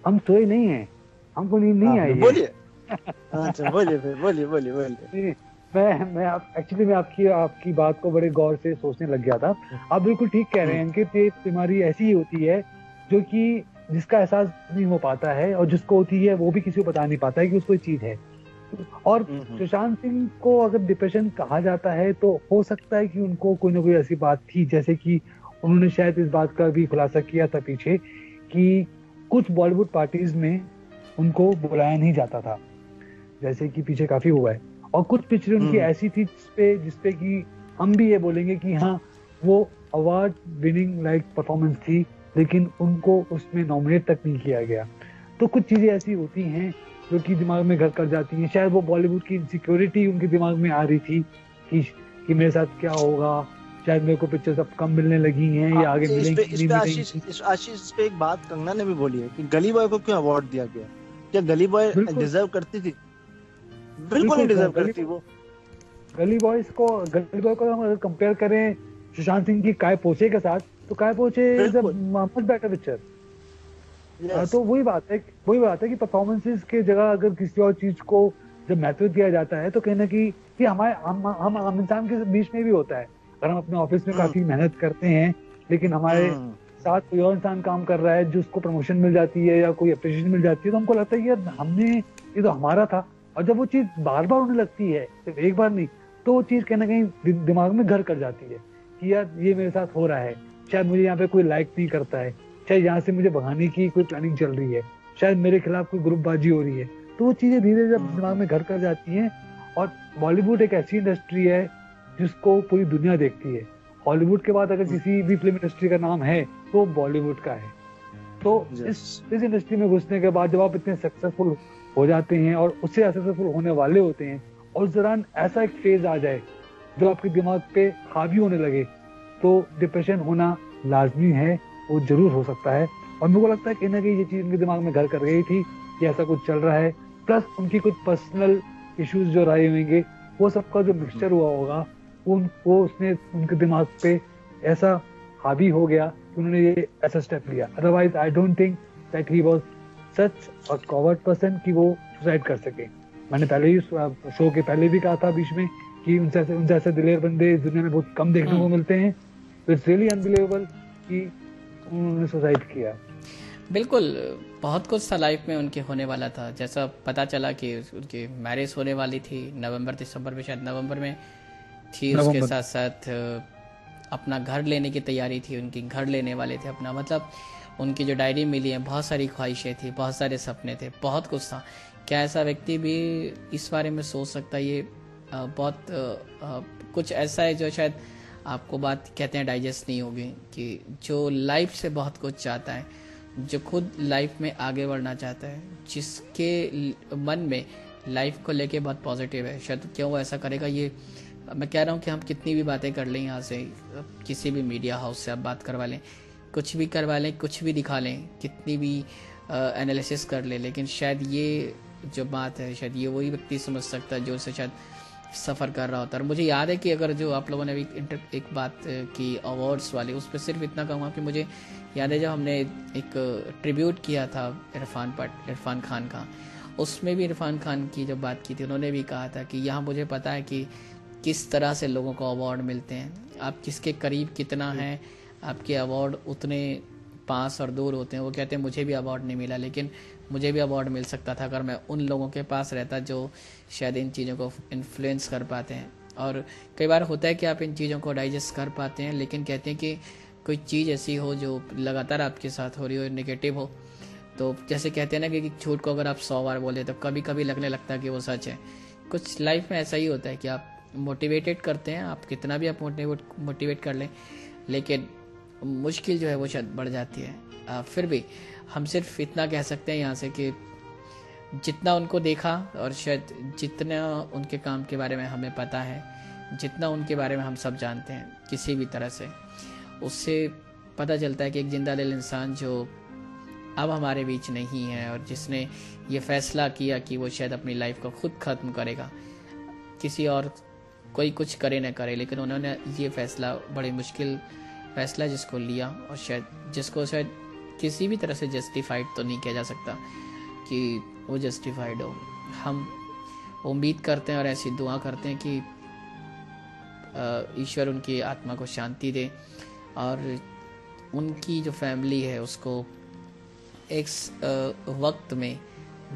हम सोए नहीं है, हमको नींद नहीं आई। बोलिए। अच्छा बोलिए। मैं आपकी बात को बड़े गौर से सोचने लग गया था। आप बिल्कुल ठीक कह रहे हैं कि ये बीमारी ऐसी होती है जो कि जिसका एहसास नहीं हो पाता है, और जिसको होती है वो भी किसी को बता नहीं पाता है कि उसको चीज है। और सुशांत सिंह को अगर डिप्रेशन कहा जाता है तो हो सकता है कि उनको कोई ना कोई ऐसी बात थी, जैसे कि उन्होंने शायद इस बात का भी खुलासा किया था पीछे कि कुछ बॉलीवुड पार्टीज में उनको बुलाया नहीं जाता था, जैसे कि पीछे काफी हुआ है। और कुछ पिक्चरें उनकी ऐसी थी जिसपे कि हम भी ये बोलेंगे कि हाँ वो अवार्ड विनिंग लाइक परफॉर्मेंस थी, लेकिन उनको उसमें नॉमिनेट तक नहीं किया गया। तो कुछ चीजें ऐसी होती हैं जो कि दिमाग में घर कर जाती हैं। शायद वो बॉलीवुड की इनसिक्योरिटी उनके दिमाग में आ रही थी कि मेरे साथ क्या होगा, शायद मेरे को पिक्चर्स अब कम मिलने लगी हैं या आगे मिलेंगी। आशीष पे एक बात कंगना ने भी बोली है कि गली बॉय को क्यों अवार्ड दिया गया, क्या गली बॉय डिजर्व करती थी? बिल्कुल नहीं डिजर्व करती वो। गली बॉय को हम अगर कंपेयर करें सुशांत सिंह की काय पोछे के साथ, तो काय पोछे is a much better picture. तो वही बात है कि परफॉर्मेंसेस के जगह अगर किसी और चीज को जब महत्व दिया जाता है तो कहीं ना कहीं हमारे हम आम इंसान के बीच में भी होता है। अगर हम अपने ऑफिस में काफी मेहनत करते हैं, लेकिन हमारे साथ कोई और इंसान काम कर रहा है, जो उसको प्रमोशन मिल जाती है या कोई अप्रिशिएशन मिल जाती है, तो हमको लगता है कि यार ये तो हमारा था। और जब वो चीज बार बार होने लगती है, सिर्फ एक बार नहीं, तो वो चीज कहीं ना कहीं दिमाग में घर कर जाती है कि यार ये मेरे साथ हो रहा है, शायद मुझे यहाँ पे कोई लाइक नहीं करता है, शायद यहाँ से मुझे भगाने की कोई प्लानिंग चल रही है, शायद मेरे खिलाफ कोई ग्रुपबाजी हो रही है। तो वो चीजें धीरे जब दिमाग में घर कर जाती हैं। और बॉलीवुड एक ऐसी इंडस्ट्री है जिसको पूरी दुनिया देखती है। हॉलीवुड के बाद अगर किसी भी फिल्म इंडस्ट्री का नाम है तो बॉलीवुड का है। तो इस इंडस्ट्री में घुसने के बाद जब आप इतने सक्सेसफुल हो जाते हैं और उससे सक्सेसफुल होने वाले होते हैं, और उस दौरान ऐसा एक फेज आ जाए जो आपके दिमाग पे हावी होने लगे, तो डिप्रेशन होना लाजमी है, वो जरूर हो सकता है। और मेरे को लगता है कहीं ना कहीं ये चीज उनके दिमाग में घर कर गई थी कि ऐसा कुछ चल रहा है, प्लस उनकी कुछ पर्सनल इश्यूज जो रहे होंगे, वो सबका जो मिक्सचर हुआ होगा वो उसने उनके दिमाग पे ऐसा हावी हो गया कि उन्होंने ये ऐसा स्टेप लिया। Otherwise I don't think that he was such a covered person कि वो सुसाइड कर सके। मैंने पहले ही शो के पहले भी कहा था बीच में कि उनसे ऐसे दिलेर बंदे इस दुनिया में बहुत कम देखने को मिलते हैं। तो इट्स रियली अनबिलीवेबल कि उन्होंने सुसाइड किया। बिल्कुल, बहुत कुछ सा लाइफ में उनके होने वाला था। जैसा पता चला कि उनकी मैरिज होने वाली थी नवंबर दिसंबर में, शायद नवंबर में थी। उसके साथ साथ अपना घर लेने की तैयारी थी उनकी, घर लेने वाले थे अपना। मतलब उनकी जो डायरी मिली है, बहुत सारी ख्वाहिशें थी, बहुत सारे सपने थे, बहुत कुछ था। क्या ऐसा व्यक्ति भी इस बारे में सोच सकता है? ये बहुत कुछ ऐसा है जो शायद आपको बात कहते हैं डाइजेस्ट नहीं होगी, कि जो लाइफ से बहुत कुछ चाहता है, जो खुद लाइफ में आगे बढ़ना चाहता है, जिसके मन में लाइफ को लेके बहुत पॉजिटिव है, शायद क्यों वो ऐसा करेगा? ये मैं कह रहा हूँ कि हम कितनी भी बातें कर लें, यहाँ से किसी भी मीडिया हाउस से आप बात करवा लें, कुछ भी करवा लें, कुछ भी दिखा लें, कितनी भी एनालिसिस कर ले, लेकिन शायद ये जो बात है, शायद ये वही व्यक्ति समझ सकता है जो उसे शायद सफ़र कर रहा होता है। और मुझे याद है कि अगर जो आप लोगों ने अभी एक बात की अवार्ड्स वाली, उस पर सिर्फ इतना कहूँगा कि मुझे याद है जब हमने एक ट्रिब्यूट किया था इरफान खान का, उसमें भी इरफान खान की जब बात की थी, उन्होंने भी कहा था कि यहाँ मुझे पता है कि किस तरह से लोगों को अवार्ड मिलते हैं, आप किसके करीब कितना हैं, आपके अवार्ड उतने पास और दूर होते हैं। वो कहते हैं मुझे भी अवार्ड नहीं मिला, लेकिन मुझे भी अवार्ड मिल सकता था अगर मैं उन लोगों के पास रहता जो शायद इन चीज़ों को इन्फ्लुएंस कर पाते हैं। और कई बार होता है कि आप इन चीज़ों को डाइजेस्ट कर पाते हैं, लेकिन कहते हैं कि कोई चीज़ ऐसी हो जो लगातार आपके साथ हो रही हो, नेगेटिव हो, तो जैसे कहते हैं ना कि झूठ को अगर आप 100 बार बोले तो कभी कभी लगने लगता है कि वो सच है, कुछ लाइफ में ऐसा ही होता है कि आप मोटिवेटेड करते हैं, आप कितना भी आप मोटिवेट कर लें, लेकिन मुश्किल जो है वो शायद बढ़ जाती है। फिर भी हम सिर्फ इतना कह सकते हैं यहाँ से कि जितना उनको देखा और शायद जितना उनके काम के बारे में हमें पता है, जितना उनके बारे में हम सब जानते हैं किसी भी तरह से, उससे पता चलता है कि एक जिंदा दिल इंसान जो अब हमारे बीच नहीं है और जिसने ये फैसला किया कि वो शायद अपनी लाइफ को खुद ख़त्म करेगा, किसी और कोई कुछ करे न करे, लेकिन उन्होंने ये फैसला, बड़ी मुश्किल फैसला जिसको लिया और शायद जिसको शायद किसी भी तरह से जस्टिफाइड तो नहीं किया जा सकता कि वो जस्टिफाइड हो। हम उम्मीद करते हैं और ऐसी दुआ करते हैं कि ईश्वर उनकी आत्मा को शांति दे और उनकी जो फैमिली है उसको एक वक्त में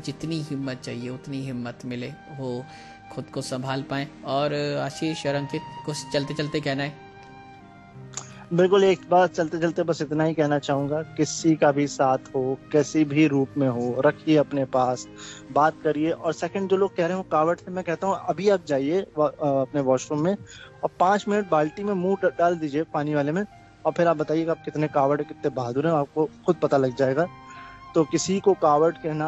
जितनी हिम्मत चाहिए उतनी हिम्मत मिले, वो खुद को संभाल पाएं। और आशीष और अंकित, कुछ चलते चलते कहना है? बिल्कुल, एक बात चलते चलते बस इतना ही कहना चाहूंगा, किसी का भी साथ हो, किसी भी रूप में हो, रखिए अपने पास, बात करिए। और सेकंड, जो लोग कह रहे हो कावड़ से, मैं कहता हूँ अभी आप जाइए अपने वॉशरूम में और 5 मिनट बाल्टी में मुंह डाल दीजिए पानी वाले में, और फिर आप बताइएगा आप कितने कावड़, कितने बहादुर हैं, आपको खुद पता लग जाएगा। तो किसी को कावड़ कहना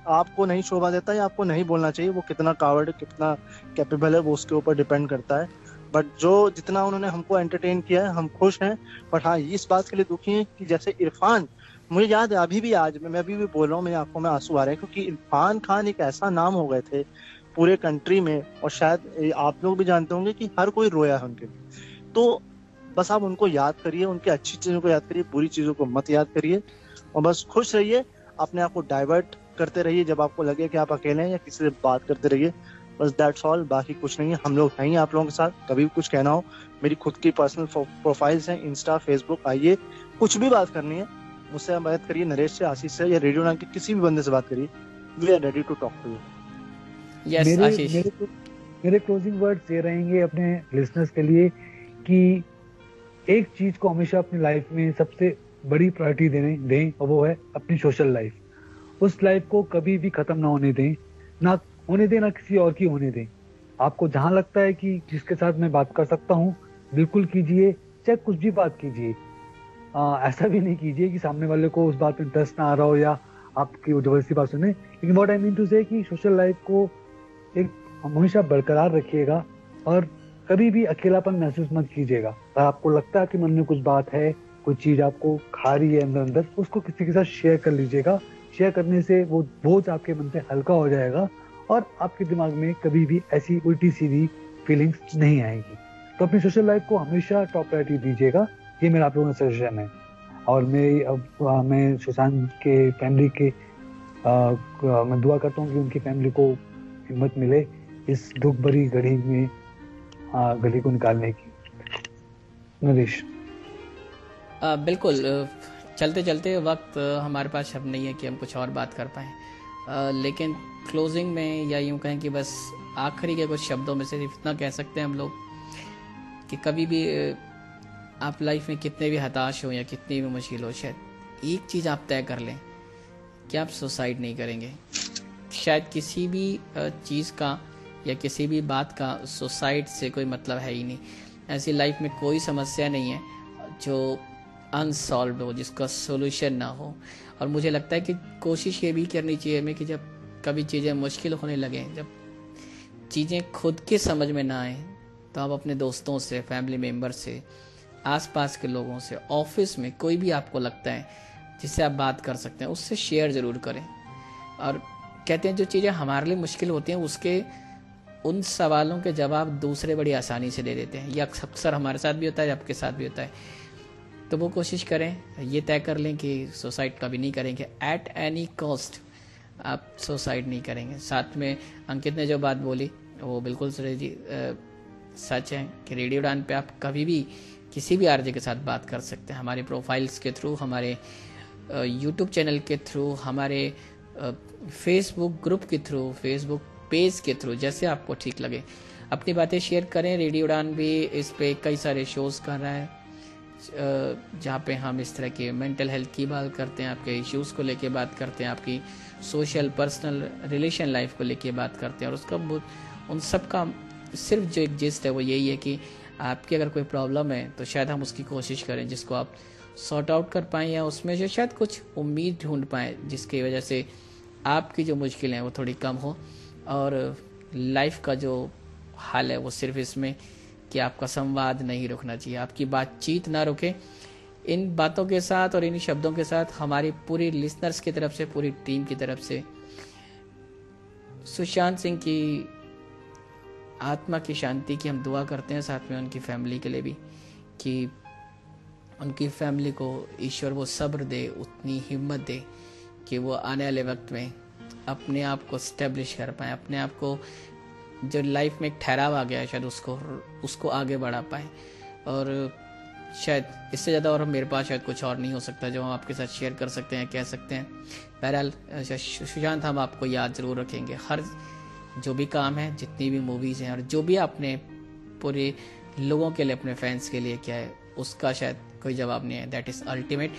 आपको नहीं शोभा देता है, आपको नहीं बोलना चाहिए। वो कितना कावड़, कितना कैपेबल है, वो उसके ऊपर डिपेंड करता है। बट जो जितना उन्होंने हमको एंटरटेन किया है, हम खुश हैं। बट हाँ, इस बात के लिए दुखी हैं कि जैसे इरफान, मुझे याद है अभी भी, आज मैं अभी भी बोल रहा हूँ, मेरी आंखों में आंसू आ रहे हैं, क्योंकि इरफान खान एक ऐसा नाम हो गए थे पूरे कंट्री में, और शायद आप लोग भी जानते होंगे कि हर कोई रोया है उनके। तो बस आप उनको याद करिए, उनकी अच्छी चीजों को याद करिए, बुरी चीजों को मत याद करिए, और बस खुश रहिए, अपने आप को डाइवर्ट करते रहिए जब आपको लगे कि आप अकेले हैं, या किसी से बात करते रहिए। बस दैट्स ऑल, बाकी कुछ नहीं है। हम लोग हैं आप लोगों के साथ, कभी भी कुछ कहना हो, मेरी खुद की पर्सनल प्रोफाइल्स हैं, इंस्टा, फेसबुक, आइए, कुछ भी बात करनी है मुझसे बात करिए, नरेश से, आशीष से, या रेडियो नाम के किसी भी बंदे से बात करिए। We are ready to talk to you. Yes Ashish, मेरे क्लोजिंग वर्ड्स ये रहेंगे अपने लिसनर्स के लिए कि एक चीज को हमेशा अपनी लाइफ में सबसे बड़ी प्रायोरिटी दें, और वो है अपनी सोशल लाइफ। उस लाइफ को कभी भी खत्म ना होने दें, ना किसी और की होने दें। आपको जहां लगता है कि जिसके साथ मैं बात कर सकता हूँ, बिल्कुल कीजिए, चाहे कुछ भी बात कीजिए। ऐसा भी नहीं कीजिए कि सामने वाले को उस बात में इंटरेस्ट ना आ रहा हो या आपकी जबरदस्ती बात सुने। लेकिन व्हाट आई मीन टू से कि सोशल लाइफ को एक हमेशा बरकरार रखिएगा और कभी भी अकेलापन महसूस मत कीजिएगा। अगर आपको लगता है कि मन में कुछ बात है, कोई चीज आपको खा रही है अंदर, उसको किसी के साथ शेयर कर लीजिएगा। शेयर करने से वो बोझ आपके मन से हल्का हो जाएगा और आपके दिमाग में कभी भी ऐसी उल्टी सीधी फीलिंग्स नहीं आएगी। तो अपनी सोशल लाइफ को हमेशा टॉप प्रायोरिटी दीजिएगा, ये मेरा आप लोगों का सजेशन है। और मैं सुशांत के फैमिली के मैं दुआ करता हूँ कि उनकी फैमिली को हिम्मत मिले इस दुख भरी घड़ी में गली को निकालने की। नरेश? बिल्कुल, चलते चलते वक्त हमारे पास अब नहीं है कि हम कुछ और बात कर पाएँ, लेकिन क्लोजिंग में या यूं कहें कि बस आखिरी के कुछ शब्दों में से इतना कह सकते हैं हम लोग कि कभी भी आप लाइफ में कितने भी हताश हो या कितनी भी मुश्किल हो, शायद एक चीज़ आप तय कर लें कि आप सुसाइड नहीं करेंगे। शायद किसी भी चीज़ का या किसी भी बात का सुसाइड से कोई मतलब है ही नहीं। ऐसी लाइफ में कोई समस्या नहीं है जो अनसॉल्व्ड हो, जिसका सोल्यूशन ना हो। और मुझे लगता है कि कोशिश ये भी करनी चाहिए हमें कि जब कभी चीज़ें मुश्किल होने लगें, जब चीज़ें खुद के समझ में ना आए, तो आप अपने दोस्तों से, फैमिली मेम्बर से, आसपास के लोगों से, ऑफिस में कोई भी आपको लगता है जिससे आप बात कर सकते हैं, उससे शेयर ज़रूर करें। और कहते हैं जो चीज़ें हमारे लिए मुश्किल होती हैं उसके उन सवालों के जवाब दूसरे बड़ी आसानी से दे देते हैं। यह अक्सर हमारे साथ भी होता है, आपके साथ भी होता है। तो वो कोशिश करें, ये तय कर लें कि सुसाइड कभी नहीं करेंगे, एट एनी कॉस्ट आप सुसाइड नहीं करेंगे। साथ में अंकित ने जो बात बोली वो बिल्कुल सच है कि रेडियो उड़ान पे आप कभी भी किसी भी आरजे के साथ बात कर सकते हैं, हमारे प्रोफाइल्स के थ्रू, हमारे यूट्यूब चैनल के थ्रू, हमारे फेसबुक ग्रुप के थ्रू, फेसबुक पेज के थ्रू, जैसे आपको ठीक लगे अपनी बातें शेयर करें। रेडियो उड़ान भी इस पे कई सारे शोज कर रहा है, जहाँ पे हम इस तरह के मेंटल हेल्थ की बात करते हैं, आपके इश्यूज़ को लेके बात करते हैं, आपकी सोशल पर्सनल रिलेशन लाइफ को लेके बात करते हैं। और उसका उन सब का सिर्फ जो एक जिस्ट है वो यही है कि आपकी अगर कोई प्रॉब्लम है तो शायद हम उसकी कोशिश करें जिसको आप सॉर्ट आउट कर पाएँ, या उसमें जो शायद कुछ उम्मीद ढूंढ पाएँ जिसकी वजह से आपकी जो मुश्किलें हैं वो थोड़ी कम हो। और लाइफ का जो हाल है वो सिर्फ इसमें कि आपका संवाद नहीं रुकना चाहिए, आपकी बातचीत ना रुके। इन बातों के साथ और इन शब्दों के साथ हमारी पूरी लिसनर्स की तरफ से, पूरी टीम की तरफ से सुशांत सिंह की आत्मा की शांति की हम दुआ करते हैं, साथ में उनकी फैमिली के लिए भी, कि उनकी फैमिली को ईश्वर वो सब्र दे, उतनी हिम्मत दे कि वो आने वाले वक्त में अपने आप को स्टेब्लिश कर पाए, अपने आप को जो लाइफ में एक ठहराव आ गया है शायद उसको आगे बढ़ा पाए। और शायद इससे ज़्यादा और मेरे पास शायद कुछ और नहीं हो सकता जो हम आपके साथ शेयर कर सकते हैं, कह सकते हैं। बहरहाल सुशांत, हम आपको याद ज़रूर रखेंगे, हर जो भी काम है, जितनी भी मूवीज़ हैं और जो भी आपने पूरे लोगों के लिए, अपने फैंस के लिए किया है, उसका शायद कोई जवाब नहीं है। That is ultimate.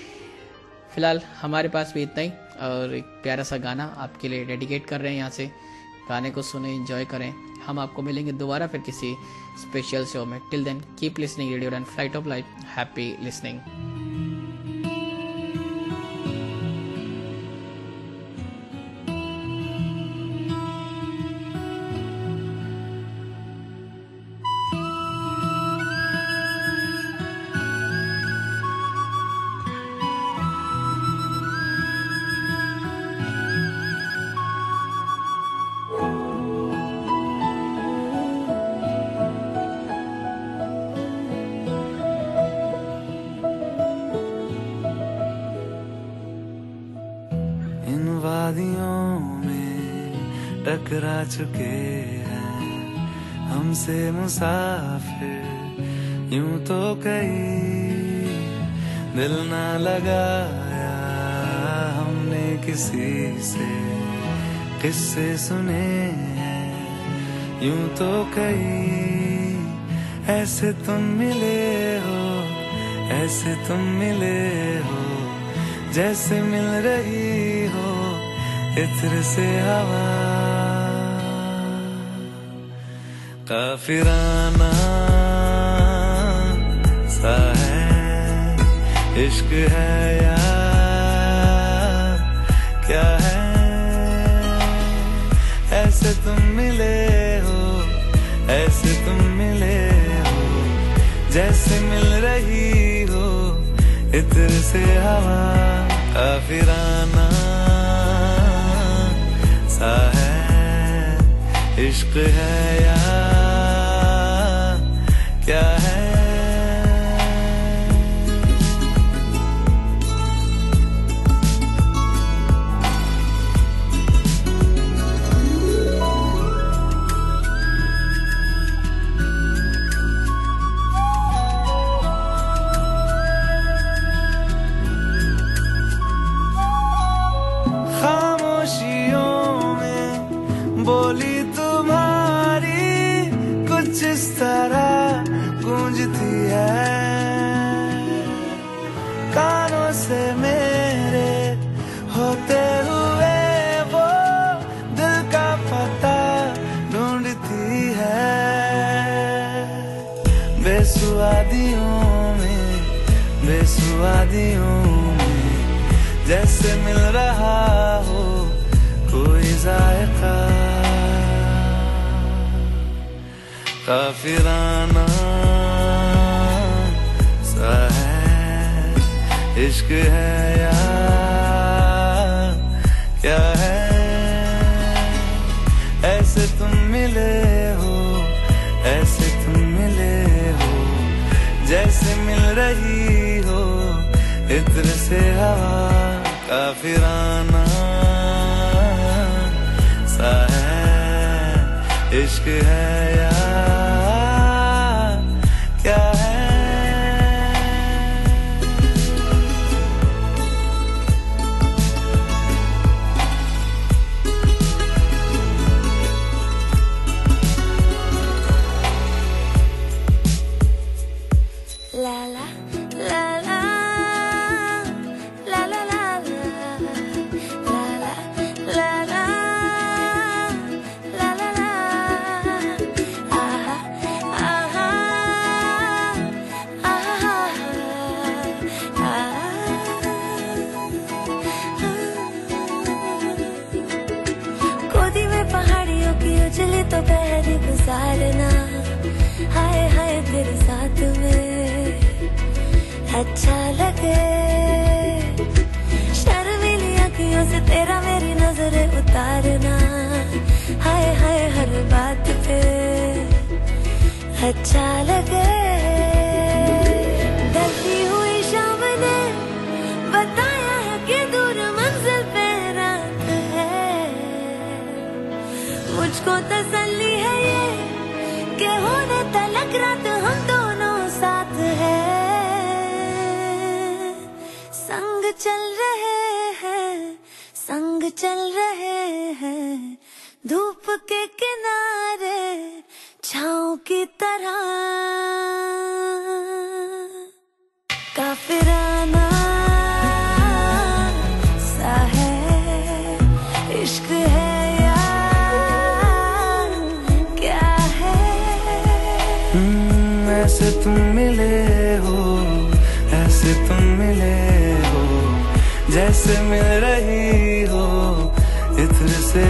फिलहाल हमारे पास भी इतना ही, और एक प्यारा सा गाना आपके लिए डेडिकेट कर रहे हैं यहाँ से। गाने को सुने, एंजॉय करें। हम आपको मिलेंगे दोबारा फिर किसी स्पेशल शो में। Till then keep listening radio Udaan, flight of life. Happy listening. वादियों में टकरा चुके हैं हमसे मुसाफिर, यूं तो कहीं दिल ना लगाया हमने किसी से, किस्से सुने हैं यूं तो कहीं। ऐसे तुम मिले हो, ऐसे तुम मिले हो, जैसे मिल रही हो इत्र से हवा। काफिराना सा है इश्क है या क्या है। ऐसे तुम मिले हो, ऐसे तुम मिले हो, जैसे मिल रही हो इत्र से हवा। काफिराना सा है इश्क है या क्या है। बोली तुम्हारी कुछ इस तरह गूंजती है, कानों से मेरे होते हुए वो दिल का पता ढूंढती है। बेसुआदियों में, बेसुआदियों में जैसे मिल रहा हो कोई जायका। काफिराना सा है इश्क है या क्या है। ऐसे तुम मिले हो, ऐसे तुम मिले हो, जैसे मिल रही हो इत्र से हवा। काफिराना सा है इश्क है या क्या है। La la la दोपहर गुजारना, हाय हाय तेरे साथ में अच्छा लगे। शर्मीली अखियों से तेरा मेरी नजरें उतारना, हाय हाय हर बात पे अच्छा लगे। ढलती हुई शाम ने बताया है कि दूर मंजिल पे रात है। मुझको तसल्ली है ये कि होने तलक रात हम दोनों साथ हैं। संग चल रहे हैं, संग चल रहे हैं, धूप के किनारे छाँव की तरह। काफिराना सा है इश्क है या क्या है। ऐसे तुम मिले हो, ऐसे तुम मिले हो, जैसे मिल रही हो इत्र से।